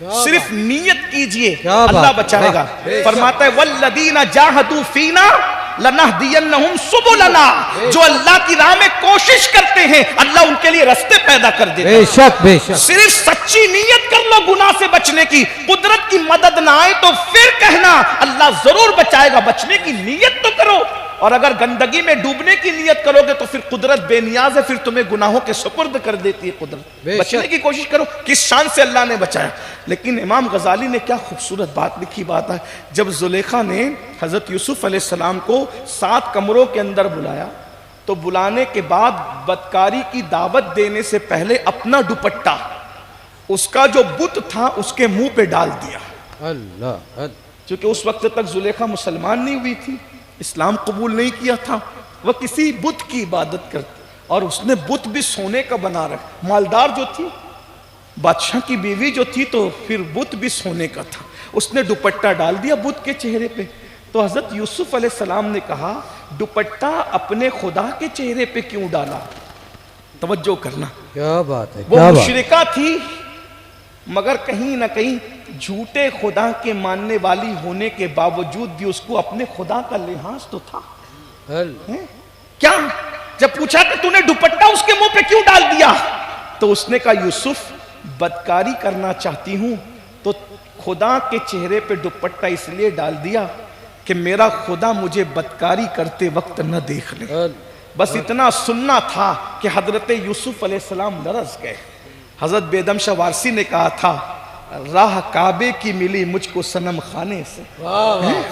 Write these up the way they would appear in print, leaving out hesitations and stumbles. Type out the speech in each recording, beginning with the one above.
صرف نیت کیجئے کیا بات اللہ ہے، بچائے گا. واہ، بے شک. فرماتا ہے والذین جاہدوا فینا لنہدینہم سبلنا. جو اللہ کی راہ میں کوشش کرتے ہیں اللہ ان کے لیے راستے پیدا کر دیتا ہے. بے شک بے شک. صرف سچی نیت کر لو گناہ سے بچنے کی. قدرت کی مدد نہ آئے تو پھر کہنا اللہ ضرور بچائے گا. بچنے کی نیت تو کرو. اور اگر گندگی میں ڈوبنے کی نیت کرو گے تو پھر قدرت بے نیاز ہے, پھر تمہیں گناہوں کے سپرد کر دیتی ہے قدرت. بے بچنے شک. کی کوشش کرو. کس شان سے اللہ نے بچایا. لیکن امام غزالی نے کیا خوبصورت بات لکھی. بات ہے جب زلیخا نے حضرت یوسف علیہ السلام کو 7 کمروں کے اندر بلایا تو بلانے کے بعد بدکاری کی دعوت دینے سے پہلے اپنا دوپٹہ اس کا جو بت تھا اس کے منہ پہ ڈال دیا. اللہ. چونکہ اس وقت تک زلیخا مسلمان نہیں ہوئی تھی, اسلام قبول نہیں کیا تھا, وہ کسی بت کی عبادت کرتی, اور اس نے بت بھی سونے کا بنا رکھا. مالدار جو تھی, بادشاہ کی بیوی جو تھی, تو پھر بت بھی سونے کا تھا. اس نے دوپٹہ ڈال دیا بت کے چہرے پہ. تو حضرت یوسف علیہ السلام نے کہا دوپٹہ اپنے خدا کے چہرے پہ کیوں ڈالا. توجہ کرنا, کیا بات ہے, وہ کیا بات. مشرکہ تھی مگر کہیں نہ کہیں جھوٹے خدا کے ماننے والی ہونے کے باوجود بھی اس کو اپنے خدا کا لحاظ تو تھا. اللہ. کیا جب پوچھا کہ تو نے دوپٹہ اس کے منہ پہ کیوں ڈال دیا تو اس نے کہا یوسف بدکاری کرنا چاہتی ہوں تو خدا کے چہرے پہ دوپٹہ اس لیے ڈال دیا کہ میرا خدا مجھے بدکاری کرتے وقت نہ دیکھ لے. بس اتنا سننا تھا کہ حضرت یوسف علیہ السلام لرز گئے. حضرت بیدم شاہ وارسی نے کہا تھا راہ کعبے کی ملی مجھ کو صنم خانے سے.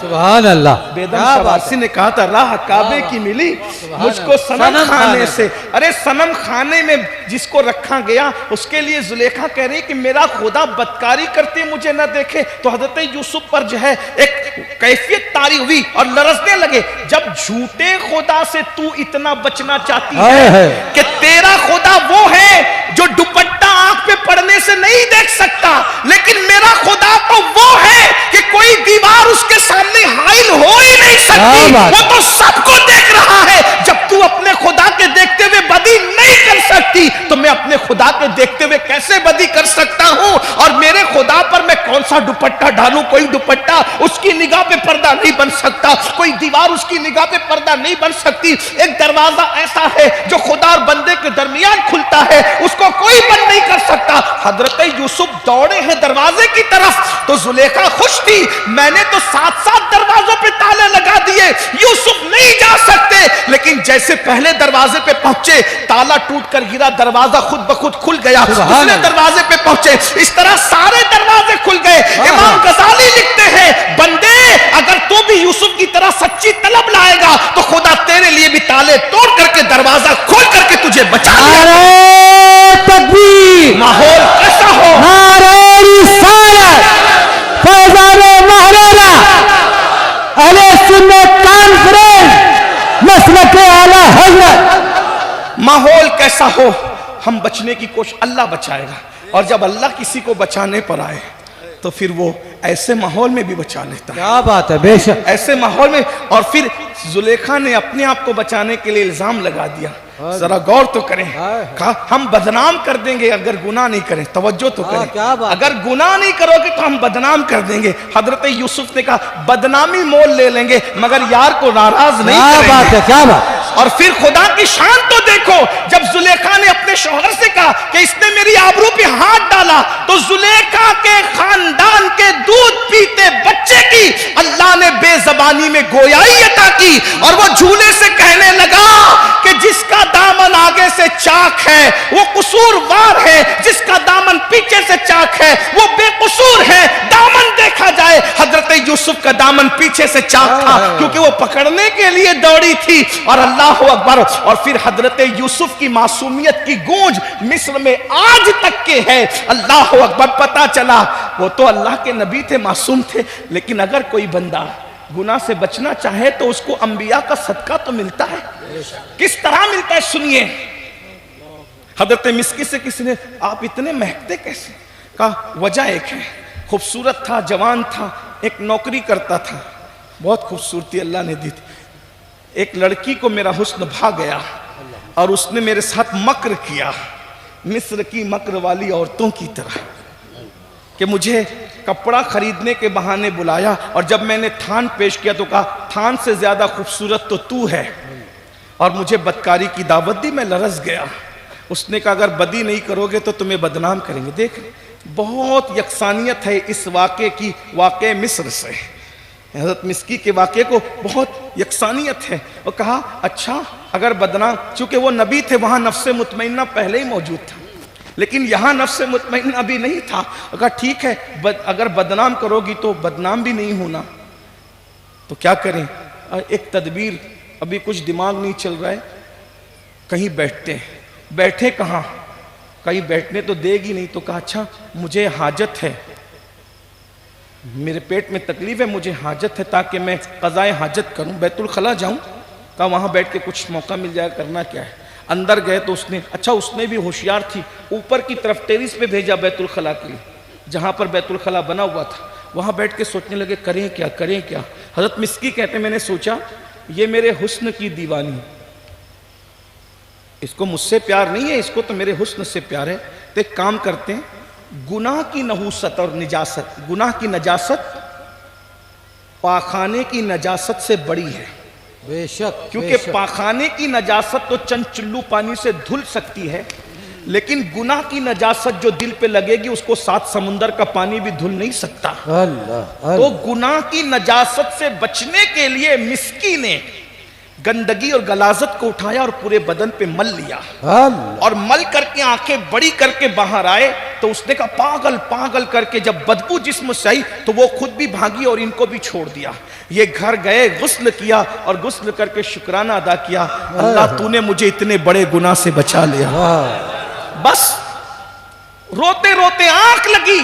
سبحان اللہ. بیدم شاہ وارسی نے کہا تھا راہ کعبے کی ملی مجھ کو صنم خانے سے. ارے صنم خانے میں جس کو رکھا گیا اس کے لیے زلیخا کہہ رہی کہ میرا خدا بدکاری کرتے مجھے نہ دیکھے. تو حضرت یوسف پر جو ہے ایک کیفیت طاری ہوئی اور لرزنے لگے. جب جھوٹے خدا سے تو اتنا بچنا چاہتی ہے کہ تیرا خدا وہ ہے جو دوپٹہ آنکھ پہ پڑنے سے نہیں دیکھ سکتا, لیکن میرا خدا تو وہ ہے کہ کوئی دیوار اس کے سامنے حائل ہو ہی نہیں سکتی, وہ تو سب کو دیکھ رہا ہے. جب تو اپنے خدا کے دیکھتے ہوئے بدی نہیں کر سکتی تو میں اپنے خدا کے دیکھتے ہوئے کیسے بدی کر سکتا ہوں. اور میرے خدا پر میں کون سا دوپٹہ ڈالوں. کوئی دوپٹہ اس کی نگاہ پہ پردہ نہیں بن سکتا, کوئی دیوار اس کی نگاہ پہ پردہ نہیں بن سکتی. ایک دروازہ ایسا ہے جو خدا اور بندے کے درمیان کھلتا ہے, اس کو کوئی بند نہیں کر سکتا. حضرت یوسف دوڑے ہیں دروازے کی طرف تو زلیخا خوش تھی. میں نے تو 7 دروازوں پہ تالے لگا دیے, یوسف نہیں جا سکتے. لیکن جیسے پہلے دروازے پہ پہنچے تالا ٹوٹ کر گرا, دروازہ خود بخود کھل گیا. دوسرے دروازے پہ پہنچے, اس طرح سارے دروازے کھل گئے. امام غزالی لکھتے ہیں بندے اگر تو بھی یوسف کی طرح سچی طلب لائے گا تو خدا تیرے لیے بھی تالے توڑ کر کے دروازہ کھول کر کے تجھے بچا لے. تکبیر. ماحول کیسا ہو, نعرہ رسالت, فیضان مولانا اہل سنت کانفرنس مسلک اعلی حضرت. ماحول کیسا ہو ہم بچنے کی کوشش, اللہ بچائے گا. اور جب اللہ کسی کو بچانے پر آئے تو پھر وہ ایسے ماحول میں بھی بچا لیتا ہے. کیا بات ہے, بے شک. ایسے ماحول میں. اور پھر زلیخا نے اپنے آپ کو بچانے کے لیے الزام لگا دیا. ذرا غور تو کریں, کہا ہم بدنام کر دیں گے اگر گناہ نہیں کریں. توجہ تو کریں, اگر گناہ نہیں کرو گے تو ہم بدنام کر دیں گے. حضرت یوسف نے کہا بدنامی مول لے لیں گے مگر یار کو ناراض نہیں کریں گے. کیا بات ہے, کیا بات. اور پھر خدا کی شان تو دیکھو, جب زلیخا نے اپنے شوہر سے کہا کہ اس نے میری آبرو پہ ہاتھ ڈالا تو زلیخا کے خاندان کے دودھ پیتے بچے کی اللہ نے بے زبانی میں گویائی عطا کی. اور وہ جھولے سے کہنے لگا کہ جس کا دامن آگے سے چاک ہے وہ قصوروار ہے, جس کا دامن پیچھے سے چاک ہے وہ بے قصور ہے. دامن دیکھا جائے حضرت یوسف کا دامن پیچھے سے چاک تھا کیونکہ وہ پکڑنے کے لیے دوڑی تھی. اور اللہ اکبر. اور پھر حضرت یوسف کی معصومیت کی گونج مصر میں آج تک کے ہے. اللہ اکبر. پتا چلا وہ تو اللہ کے نبی تھے, معصوم تھے, لیکن اگر کوئی بندہ گناہ سے بچنا چاہے تو اس کو انبیاء کا صدقہ تو ملتا ہے. کس طرح ملتا ہے سنیے. حضرت مسکی سے کسی نے آپ اتنے مہکتے کیسے, کہا وجہ ایک ہے, خوبصورت تھا, جوان تھا, ایک نوکری کرتا تھا, بہت خوبصورتی اللہ نے دی تھی. ایک لڑکی کو میرا حسن بھا گیا اور اس نے میرے ساتھ مکر کیا, مصر کی مکر والی عورتوں کی طرح. کہ مجھے کپڑا خریدنے کے بہانے بلایا، اور جب میں نے تھان پیش کیا تو کہا تھان سے زیادہ خوبصورت تو ہے، اور مجھے بدکاری کی دعوت دی، میں لرز گیا۔ اس نے کہا اگر بدی نہیں کرو گے تو تمہیں بدنام کریں گے۔ دیکھ بہت یکسانیت ہے اس واقعے کی، واقعہ مصر سے، حضرت مسکی کے واقعے کو بہت یکسانیت ہے۔ اور کہا اچھا اگر بدنام، چونکہ وہ نبی تھے وہاں نفس مطمئنہ پہلے ہی موجود تھا، لیکن یہاں نفس مطمئنہ بھی نہیں تھا۔ کہا ٹھیک ہے اگر بدنام کرو گی تو بدنام بھی نہیں ہونا، تو کیا کریں؟ ایک تدبیر، ابھی کچھ دماغ نہیں چل رہا ہے، کہیں بیٹھتے ہیں۔ بیٹھے کہاں؟ کہیں بیٹھنے تو دے گی نہیں، تو کہا اچھا مجھے حاجت ہے، میرے پیٹ میں تکلیف ہے، مجھے حاجت ہے تاکہ میں قضائے حاجت کروں، بیت الخلا جاؤں۔ کہا وہاں بیٹھ کے کچھ موقع مل جائے، کرنا کیا ہے۔ اندر گئے تو اس نے بھی ہوشیار تھی، اوپر کی طرف ٹیرس پہ بھیجا بیت الخلا کے لیے، جہاں پر بیت الخلا بنا ہوا تھا۔ وہاں بیٹھ کے سوچنے لگے کریں کیا کریں کیا۔ حضرت مسکی کہتے ہیں میں نے سوچا یہ میرے حسن کی دیوانی ہے، اس کو مجھ سے پیار نہیں ہے، اس کو تو میرے حسن سے پیار ہے، تو ایک کام کرتے ہیں، گناہ کی نحوست اور نجاست، گناہ کی نجاست پاخانے کی نجاست سے بڑی ہے، بے شک، کیونکہ پاخانے کی نجاست تو چند چلو پانی سے دھل سکتی ہے، لیکن گناہ کی نجاست جو دل پہ لگے گی اس کو 7 سمندر کا پانی بھی دھل نہیں سکتا۔ تو گناہ کی نجاست سے بچنے کے لیے مسکی نے گندگی اور غلاظت کو اٹھایا اور پورے بدن پہ مل لیا، اور مل کر کے آنکھیں بڑی کر کے باہر آئے تو اس نے کہا پاگل پاگل کر کے جب بدبو جسم سے آئی تو وہ خود بھی بھاگی اور ان کو بھی چھوڑ دیا۔ یہ گھر گئے، غسل کیا اور غسل کر کے شکرانہ ادا کیا، اللہ تو نے مجھے اتنے بڑے گناہ سے بچا لیا۔ بس روتے روتے آنکھ لگی۔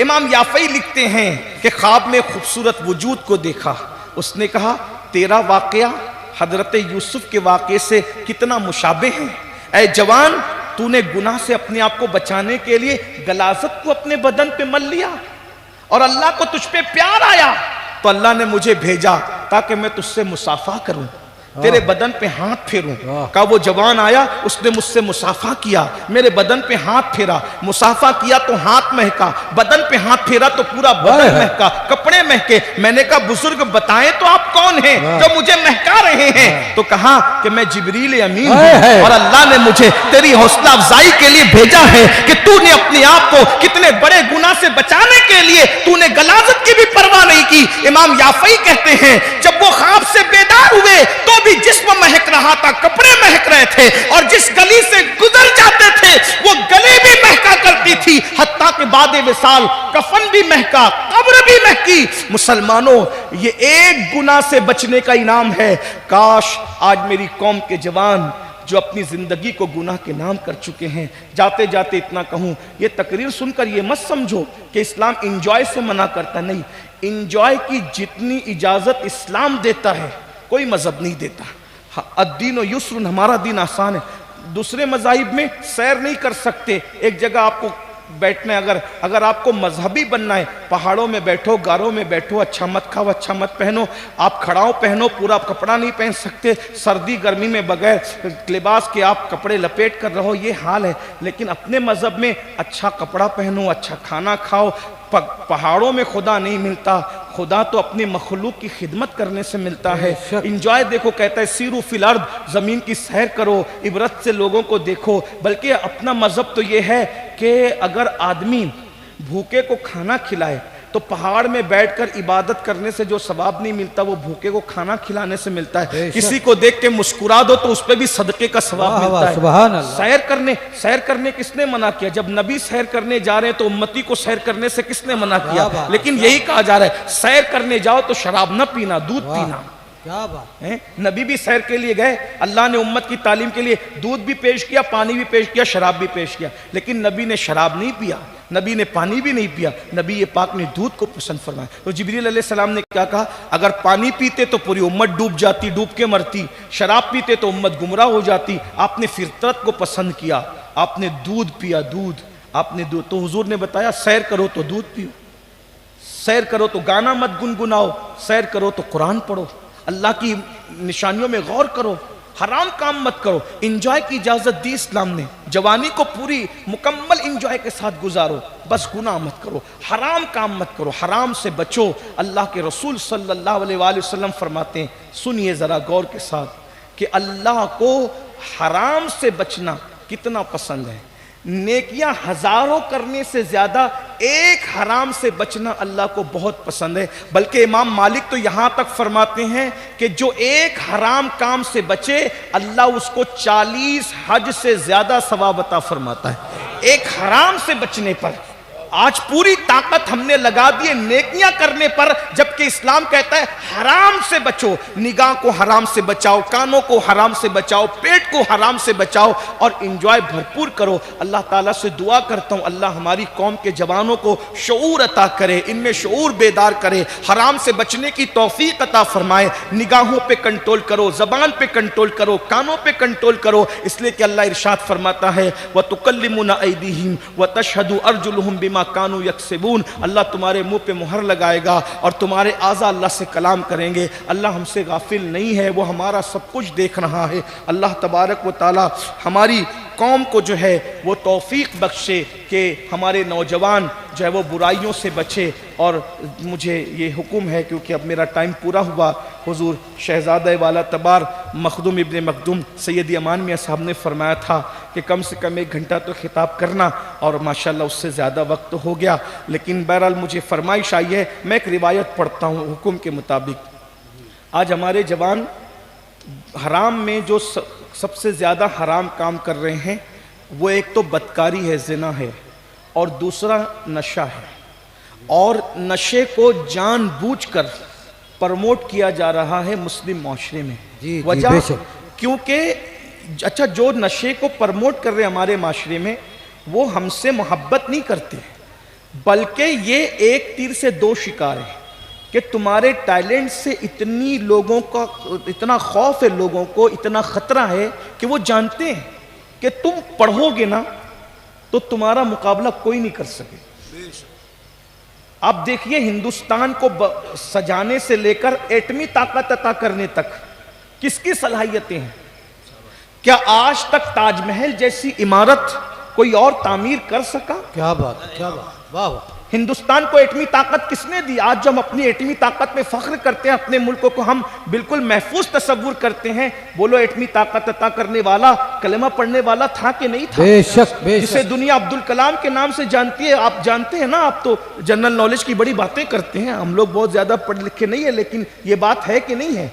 امام یافعی لکھتے ہیں کہ خواب میں خوبصورت وجود کو دیکھا، اس نے کہا تیرا واقعہ حضرت یوسف کے واقعے سے کتنا مشابہ ہے، اے جوان تو نے گناہ سے اپنے آپ کو بچانے کے لیے غلاظت کو اپنے بدن پہ مل لیا، اور اللہ کو تجھ پہ پیار آیا تو اللہ نے مجھے بھیجا تاکہ میں تجھ سے مصافحہ کروں، تیرے بدن پہ ہاتھ پھیروں۔ کہا وہ جوان آیا، اس نے مجھ سے مصافحہ کیا، میرے بدن پہ ہاتھ پھیرا، مصافحہ کیا تو ہاتھ مہکا، بدن پہ ہاتھ پھیرا تو پورا بدن مہکا، کپڑے مہکے۔ میں نے کہا بزرگ بتائیں تو آپ کون ہیں جو مجھے مہکا رہے ہیں؟ تو کہا کہ میں جبریل امین ہوں، اور اللہ نے مجھے تیری حوصلہ افزائی کے لیے بھیجا ہے کہ تو نے اپنے آپ کو کتنے بڑے گناہ سے بچانے کے لیے تو نے غلاظت کی بھی پرواہ نہیں کی۔ امام یافعی کہتے ہیں جب وہ خواب سے بیدار ہوئے تو بھی جسم مہک رہا تھا، کپڑے مہک رہے تھے، اور جس گلی سے گزر جاتے تھے وہ گلی بھی مہکا کرتی تھی، حتیٰ کہ بعد وصال کفن بھی مہکا، قبر بھی مہکی۔ مسلمانوں یہ ایک گناہ سے بچنے کا انعام ہے۔ کاش آج میری قوم کے جوان جو اپنی زندگی کو گناہ کے نام کر چکے ہیں، جاتے جاتے اتنا کہوں، یہ تقریر سن کر یہ مت سمجھو کہ اسلام انجوائے سے منع کرتا، نہیں، انجوائے کی جتنی اجازت اسلام دیتا ہے کوئی مذہب نہیں دیتا۔ الدین و یسر، ہمارا دین آسان ہے۔ دوسرے مذاہب میں سیر نہیں کر سکتے، ایک جگہ آپ کو بیٹھنا ہے، اگر آپ کو مذہبی بننا ہے پہاڑوں میں بیٹھو، گاروں میں بیٹھو، اچھا مت کھاؤ، اچھا مت پہنو، آپ کھڑاؤ پہنو، پورا کپڑا نہیں پہن سکتے، سردی گرمی میں بغیر لباس کے آپ کپڑے لپیٹ کر رہو، یہ حال ہے۔ لیکن اپنے مذہب میں اچھا کپڑا پہنو، اچھا کھانا کھاؤ۔ پہاڑوں میں خدا نہیں ملتا، خدا تو اپنے مخلوق کی خدمت کرنے سے ملتا ہے۔ انجوائے دیکھو، کہتا ہے سیرو فی الارض، زمین کی سیر کرو، عبرت سے لوگوں کو دیکھو۔ بلکہ اپنا مذہب تو یہ ہے کہ اگر آدمی بھوکے کو کھانا کھلائے تو پہاڑ میں بیٹھ کر عبادت کرنے سے جو ثواب نہیں ملتا وہ بھوکے کو کھانا کھلانے سے ملتا ہے۔ کسی کو دیکھ کے مسکرا دو تو اس پہ بھی صدقے کا ثواب ملتا ہے۔ سیر کرنے کس نے منع کیا؟ جب نبی سیر کرنے جا رہے ہیں تو امتی کو سیر کرنے سے کس نے منع کیا؟ لیکن یہی کہا جا رہا ہے سیر کرنے جاؤ تو شراب نہ پینا، دودھ پینا۔ کیا بات ہے، نبی بھی سیر کے لیے گئے، اللہ نے امت کی تعلیم کے لیے دودھ بھی پیش کیا، پانی بھی پیش کیا، شراب بھی پیش کیا، لیکن نبی نے شراب نہیں پیا، نبی نے پانی بھی نہیں پیا، نبی پاک نے دودھ کو پسند فرمایا۔ تو جبریل علیہ السلام نے کیا کہا؟ اگر پانی پیتے تو پوری امت ڈوب جاتی، ڈوب کے مرتی، شراب پیتے تو امت گمراہ ہو جاتی، آپ نے فطرت کو پسند کیا، آپ نے دودھ پیا، دودھ آپ نے دودھ۔ تو حضور نے بتایا سیر کرو تو دودھ پیو، سیر کرو تو گانا مت گنگناؤ، سیر کرو تو قرآن پڑھو، اللہ کی نشانیوں میں غور کرو، حرام کام مت کرو۔ انجوائے کی اجازت دی اسلام نے، جوانی کو پوری مکمل انجوائے کے ساتھ گزارو۔ بس گناہ مت کرو، حرام کام مت کرو، حرام سے بچو۔ اللہ کے رسول صلی اللہ علیہ وآلہ وسلم فرماتے ہیں، سنیے ذرا غور کے ساتھ، کہ اللہ کو حرام سے بچنا کتنا پسند ہے۔ نیکیاں ہزاروں کرنے سے زیادہ ایک حرام سے بچنا اللہ کو بہت پسند ہے۔ بلکہ امام مالک تو یہاں تک فرماتے ہیں کہ جو ایک حرام کام سے بچے اللہ اس کو 40 حج سے زیادہ ثواب عطا فرماتا ہے، ایک حرام سے بچنے پر۔ آج پوری طاقت ہم نے لگا دی نیکیاں کرنے پر، جبکہ اسلام کہتا ہے حرام سے بچو، نگاہ کو حرام سے بچاؤ، کانوں کو حرام سے بچاؤ، پیٹ کو حرام سے بچاؤ، اور انجوائے بھرپور کرو۔ اللہ تعالیٰ سے دعا کرتا ہوں اللہ ہماری قوم کے جوانوں کو شعور عطا کرے، ان میں شعور بیدار کرے، حرام سے بچنے کی توفیق عطا فرمائے۔ نگاہوں پہ کنٹرول کرو، زبان پہ کنٹرول کرو، کانوں پہ کنٹرول کرو، اس لیے کہ اللہ ارشاد فرماتا ہے وَتُكَلِّمُنَا أَيْدِيهِمْ وَتَشْهَدُ أَرْجُلُهُمْ بِمَا کانو یکسبون۔ اللہ تمہارے منہ پہ مہر لگائے گا اور تمہارے اعضاء اللہ سے کلام کریں گے۔ اللہ ہم سے غافل نہیں ہے، وہ ہمارا سب کچھ دیکھ رہا ہے۔ اللہ تبارک و تعالی ہماری قوم کو جو ہے وہ توفیق بخشے کہ ہمارے نوجوان جو ہے وہ برائیوں سے بچے۔ اور مجھے یہ حکم ہے کیونکہ اب میرا ٹائم پورا ہوا، حضور شہزادہ والا تبار مخدوم ابن مخدوم سید امان میاں صاحب نے فرمایا تھا کہ کم سے کم 1 گھنٹہ تو خطاب کرنا، اور ماشاءاللہ اس سے زیادہ وقت تو ہو گیا، لیکن بہرحال مجھے فرمائش آئی ہے، میں ایک روایت پڑھتا ہوں حکم کے مطابق۔ آج ہمارے جوان حرام میں جو سب سے زیادہ حرام کام کر رہے ہیں، وہ ایک تو بدکاری ہے، زنا ہے، اور دوسرا نشہ ہے، اور نشے کو جان بوجھ کر پروموٹ کیا جا رہا ہے مسلم معاشرے میں۔ جی وجہ بے شک۔ کیونکہ اچھا جو نشے کو پروموٹ کر رہے ہمارے معاشرے میں وہ ہم سے محبت نہیں کرتے، بلکہ یہ ایک تیر سے 2 شکار ہیں کہ تمہارے ٹیلنٹ سے اتنی لوگوں کا اتنا خوف ہے، لوگوں کو اتنا خطرہ ہے کہ وہ جانتے ہیں کہ تم پڑھو گے نا تو تمہارا مقابلہ کوئی نہیں کر سکے۔ آپ دیکھیے ہندوستان کو سجانے سے لے کر ایٹمی طاقت عطا کرنے تک کس کی صلاحیتیں ہیں؟ کیا آج تک تاج محل جیسی عمارت کوئی اور تعمیر کر سکا؟ کیا بات، کیا بات، واہ واہ۔ ہندوستان کو ایٹمی طاقت کس نے دی؟ آج جو ہم اپنی ایٹمی طاقت میں فخر کرتے ہیں، اپنے ملک کو ہم بالکل محفوظ تصور کرتے ہیں، بولو ایٹمی طاقت عطا کرنے والا کلمہ پڑھنے والا تھا کہ نہیں تھا؟ بے شک بے جسے شک۔ دنیا عبدالکلام کے نام سے جانتی ہے۔ آپ جانتے ہیں نا، آپ تو جنرل نالج کی بڑی باتیں کرتے ہیں، ہم لوگ بہت زیادہ پڑھ لکھے نہیں ہیں، لیکن یہ بات ہے کہ نہیں ہے؟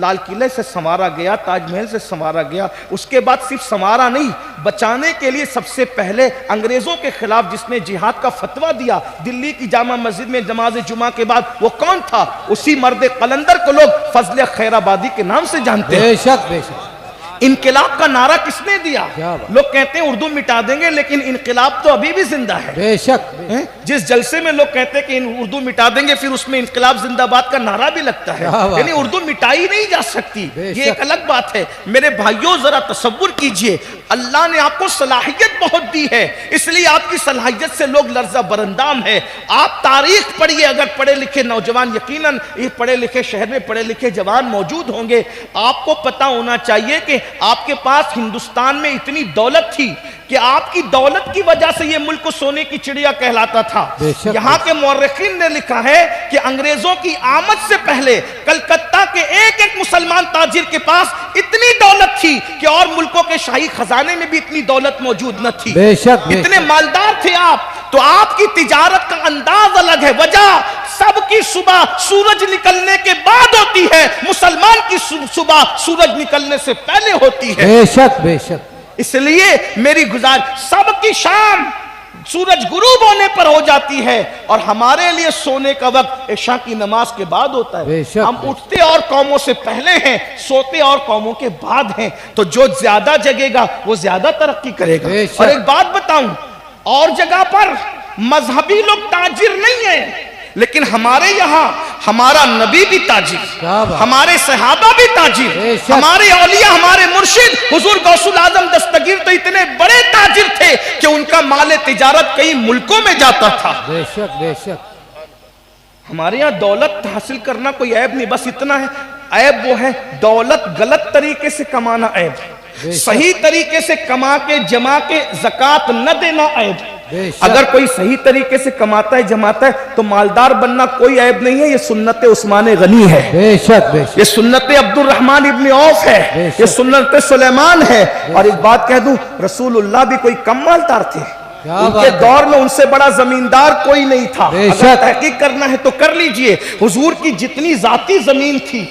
لال قلعے سے سنوارا گیا، تاج محل سے سنوارا گیا، اس کے بعد صرف سنوارا نہیں، بچانے کے لیے سب سے پہلے انگریزوں کے خلاف جس نے جہاد کا فتویٰ دیا دلی کی جامع مسجد میں نماز جمعہ کے بعد، وہ کون تھا؟ اسی مرد قلندر کو لوگ فضل خیر آبادی کے نام سے جانتے ہیں۔ بے شک بے شک۔ انقلاب کا نعرہ کس نے دیا؟ کیا بات۔ لوگ کہتے ہیں اردو مٹا دیں گے، لیکن انقلاب تو ابھی بھی زندہ ہے۔ بے شک۔ جس جلسے میں لوگ کہتے ہیں کہ اردو مٹا دیں گے، پھر اس میں انقلاب زندہ باد کا نعرہ بھی لگتا ہے، یعنی اردو مٹائی نہیں جا سکتی، یہ ایک الگ بات ہے۔ میرے بھائیوں ذرا تصور کیجئے، اللہ نے آپ کو صلاحیت بہت دی ہے، اس لیے آپ کی صلاحیت سے لوگ لرزہ برندام ہے۔ آپ تاریخ پڑھیے، اگر پڑھے لکھے نوجوان، یقیناً یہ پڑھے لکھے شہر میں پڑھے لکھے جوان موجود ہوں گے، آپ کو پتہ ہونا چاہیے کہ آپ کے پاس ہندوستان میں اتنی دولت تھی کہ آپ کی دولت کی وجہ سے یہ ملک سونے کی چڑیا کہلاتا تھا۔ یہاں کے مورخین نے لکھا ہے کہ انگریزوں کی آمد سے پہلے کلکتہ کے ایک ایک مسلمان تاجر کے پاس اتنی دولت تھی کہ اور ملکوں کے شاہی خزانے میں بھی اتنی دولت موجود نہ تھی، اتنے مالدار تھے آپ۔ تو آپ کی تجارت کا انداز الگ ہے، وجہ سب کی صبح سورج نکلنے کے بعد ہوتی ہے، مسلمان کی صبح سورج نکلنے سے پہلے ہوتی ہے۔ بے شک بے شک۔ اس لیے میری گزارش، سب کی شام سورج غروب ہونے پر ہو جاتی ہے، اور ہمارے لیے سونے کا وقت عشاء کی نماز کے بعد ہوتا ہے۔ ہم اٹھتے اور قوموں سے پہلے ہیں، سوتے اور قوموں کے بعد ہیں، تو جو زیادہ جگے گا وہ زیادہ ترقی کرے گا۔ اور ایک بات بتاؤں، اور جگہ پر مذہبی لوگ تاجر نہیں ہیں، لیکن ہمارے یہاں ہمارا نبی بھی تاجر، ہمارے صحابہ بھی تاجر، ہمارے اولیاء، ہمارے مرشد حضور غوث العظم دستگیر تو اتنے بڑے تاجر تھے کہ ان کا مال تجارت کئی ملکوں میں جاتا تھا۔ بے شک بے شک۔ ہمارے یہاں دولت حاصل کرنا کوئی عیب نہیں، بس اتنا ہے، عیب وہ ہے دولت غلط طریقے سے کمانا عیب، صحیح طریقے سے کما کے جما کے زکوٰۃ نہ دینا عیب۔ بے شک۔ اگر کوئی صحیح طریقے سے کماتا ہے جماتا ہے تو مالدار بننا کوئی عیب نہیں ہے، یہ سنت عثمان غنی ہے، بے شک بے شک یہ سنت عبد الرحمن ابن عوف ہے، بے شک۔ یہ سنت سلیمان ہے۔ اور ایک بات کہہ دوں، رسول اللہ بھی کوئی کم مالدار تھے، کیا ان بات کے ہے۔ دور میں ان سے بڑا زمیندار کوئی نہیں تھا۔ بے اگر شک۔ تحقیق کرنا ہے تو کر لیجئے، حضور کی جتنی ذاتی زمین تھی،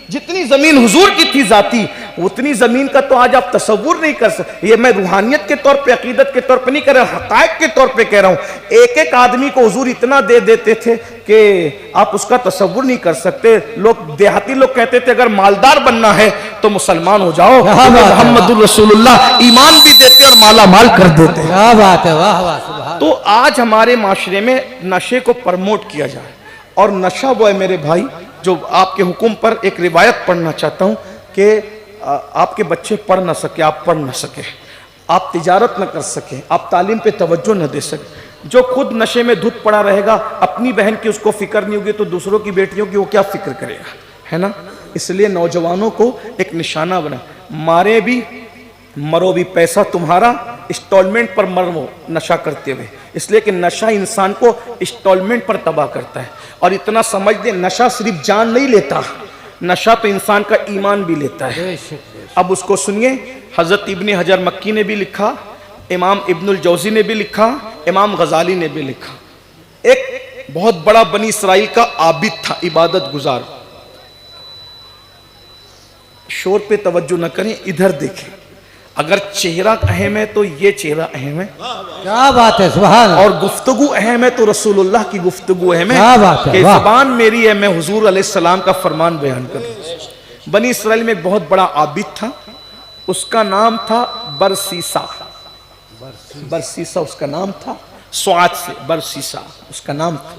جتنی زمین حضور کی تھی ذاتی، اتنی زمین کا تو آج آپ تصور نہیں کر سکتے۔ یہ میں روحانیت کے طور پہ، عقیدت کے طور پہ نہیں کر رہا، حقائق کے طور پہ کہہ رہا ہوں۔ ایک ایک آدمی کو حضور اتنا دے دیتے تھے کہ آپ اس کا تصور نہیں کر سکتے۔ لوگ دیہاتی لوگ کہتے تھے اگر مالدار بننا ہے تو مسلمان ہو جاؤ، محمد الرسول اللہ ایمان بھی دیتے اور مالا مال کر دیتے۔ کیا بات ہے، واہ واہ سبحان۔ تو آج ہمارے معاشرے میں نشے کو پرموٹ کیا جائے، اور نشہ وہ ہے میرے بھائی جو آپ کے حکم پر ایک روایت پڑھنا چاہتا ہوں کہ آپ کے بچے پڑھ نہ سکے، آپ پڑھ نہ سکے، آپ تجارت نہ کر سکے، آپ تعلیم پہ توجہ نہ دے سکے، جو خود نشے میں دھت پڑا رہے گا، اپنی بہن کی اس کو فکر نہیں ہوگی تو دوسروں کی بیٹیوں کی وہ کیا فکر کرے گا، ہے نا؟ اس لیے نوجوانوں کو ایک نشانہ بنا، مارے بھی مرو بھی، پیسہ تمہارا، اسٹالمنٹ پر مرو نشہ کرتے ہوئے، اس لیے کہ نشہ انسان کو اسٹالمنٹ پر تباہ کرتا ہے۔ اور اتنا سمجھ دیں، نشہ صرف جان نہیں لیتا، نشہ تو انسان کا ایمان بھی لیتا ہے۔ بے شک بے شک۔ اب اس کو سنیے، حضرت ابن حجر مکی نے بھی لکھا، امام ابن الجوزی نے بھی لکھا، امام غزالی نے بھی لکھا۔ ایک بہت بڑا بنی اسرائیل کا عابد تھا، عبادت گزار۔ شور پہ توجہ نہ کریں، ادھر دیکھیں، اگر چہرہ اہم ہے تو یہ چہرہ اہم ہے، کیا بات ہے سبحان اللہ۔ اور گفتگو اہم ہے تو رسول اللہ کی گفتگو اہم ہے، کیا بات ہے، کہ واہ۔ زبان میری ہے، میں حضور علیہ السلام کا فرمان بیان کروں۔ بنی اسرائیل میں ایک بہت بڑا عابد تھا، اس کا نام تھا برسیسا، برسیسا اس کا نام تھا، سعاد سے برسیسا اس کا نام تھا۔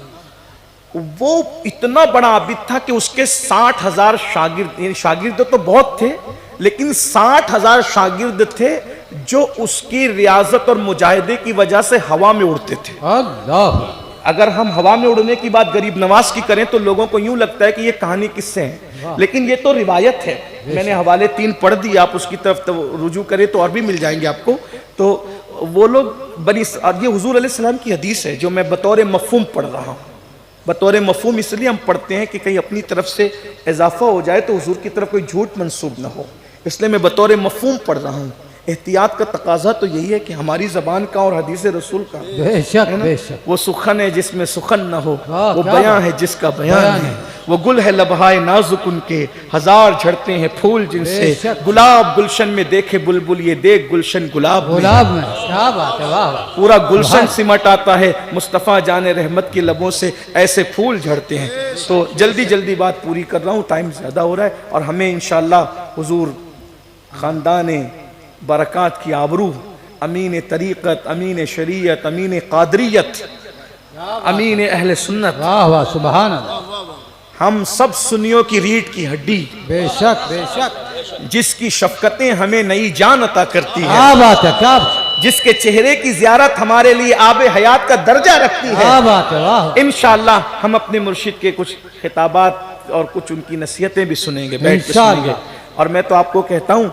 وہ اتنا بڑا عابد تھا کہ اس کے 60,000 شاگرد، یعنی شاگرد تو بہت تھے لیکن 60,000 شاگرد تھے جو اس کی ریاضت اور مجاہدے کی وجہ سے ہوا میں اڑتے تھے۔ اللہ، اگر ہم ہوا میں اڑنے کی بات غریب نواز کی کریں تو لوگوں کو یوں لگتا ہے کہ یہ کہانی کس سے ہے، لیکن یہ تو روایت ہے۔ میں نے حوالے 3 پڑھ دی، آپ اس کی طرف رجوع کریں تو اور بھی مل جائیں گے آپ کو۔ تو وہ لوگ یہ حضور علیہ السلام کی حدیث ہے جو میں بطور مفہوم پڑھ رہا ہوں۔ بطور مفہوم اس لیے ہم پڑھتے ہیں کہ کہیں اپنی طرف سے اضافہ ہو جائے تو حضور کی طرف کوئی جھوٹ منسوب نہ ہو، اس لیے میں بطور مفہوم پڑھ رہا ہوں۔ احتیاط کا تقاضا تو یہی ہے کہ ہماری زبان کا اور حدیث رسول کا، بے شک بے شک۔ وہ سخن ہے جس میں سخن نہ ہو، واہ، وہ کیا بیاں بات۔ ہے جس کا بیان بیان ہے، ہے۔ وہ گل ہے لبہائے نازک ان کے، ہزار جھڑتے ہیں پھول جن بے سے، شک۔ گلاب گلشن میں دیکھے بلبل یہ دیکھ گلشن گلاب میں، گلاب میں، کیا بات ہے، واہ واہ۔ پورا گلشن سمٹ آتا ہے مصطفیٰ جان رحمت کی لبوں سے، ایسے پھول جھڑتے ہیں۔ تو جلدی جلدی بات پوری کر رہا ہوں، ٹائم زیادہ ہو رہا ہے، اور ہمیں انشاءاللہ حضور خاندان برکات کی آبرو، امین طریقت، امین شریعت، امین قادریت، امین اہل سنت، واہ واہ سبحان اللہ۔ ہم سب سنیوں کی ریڑھ کی ہڈی، بے شک بے شک۔ جس کی شفقتیں ہمیں نئی جان عطا کرتی ہیں، کیا بات ہے، کیا بات ہے، جس کے چہرے کی زیارت ہمارے لیے آب حیات کا درجہ رکھتی ہے۔ کیا بات ہے، واہ واہ۔ انشاءاللہ ہم اپنے مرشد کے کچھ خطابات اور کچھ ان کی نصیحتیں بھی سنیں گے، بیٹھ کے سنیں گے۔ اور میں تو آپ کو کہتا ہوں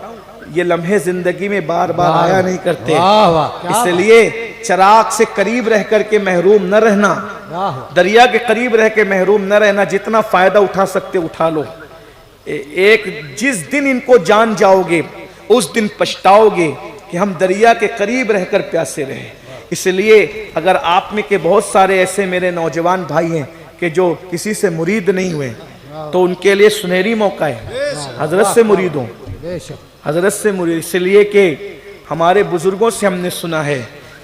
یہ لمحے زندگی میں بار بار آیا نہیں کرتے، واہ واہ، کیا اس بات۔ لیے چراغ سے قریب رہ کر کے محروم نہ رہنا، واہ واہ۔ دریا کے قریب رہ کے محروم نہ رہنا، جتنا فائدہ اٹھا سکتے اٹھا لو۔ ایک جس دن ان کو جان جاؤ گے اس دن پچھتاؤ گے کہ ہم دریا کے قریب رہ کر پیاسے رہے۔ اس لیے اگر آپ میں کے بہت سارے ایسے میرے نوجوان بھائی ہیں کہ جو کسی سے مرید نہیں ہوئے تو ان کے لیے سنہری موقع ہے، حضرت سے مرید ہوں، بے شک۔ حضرت سے مرید، اس لیے کہ ہمارے بزرگوں سے ہم نے سنا ہے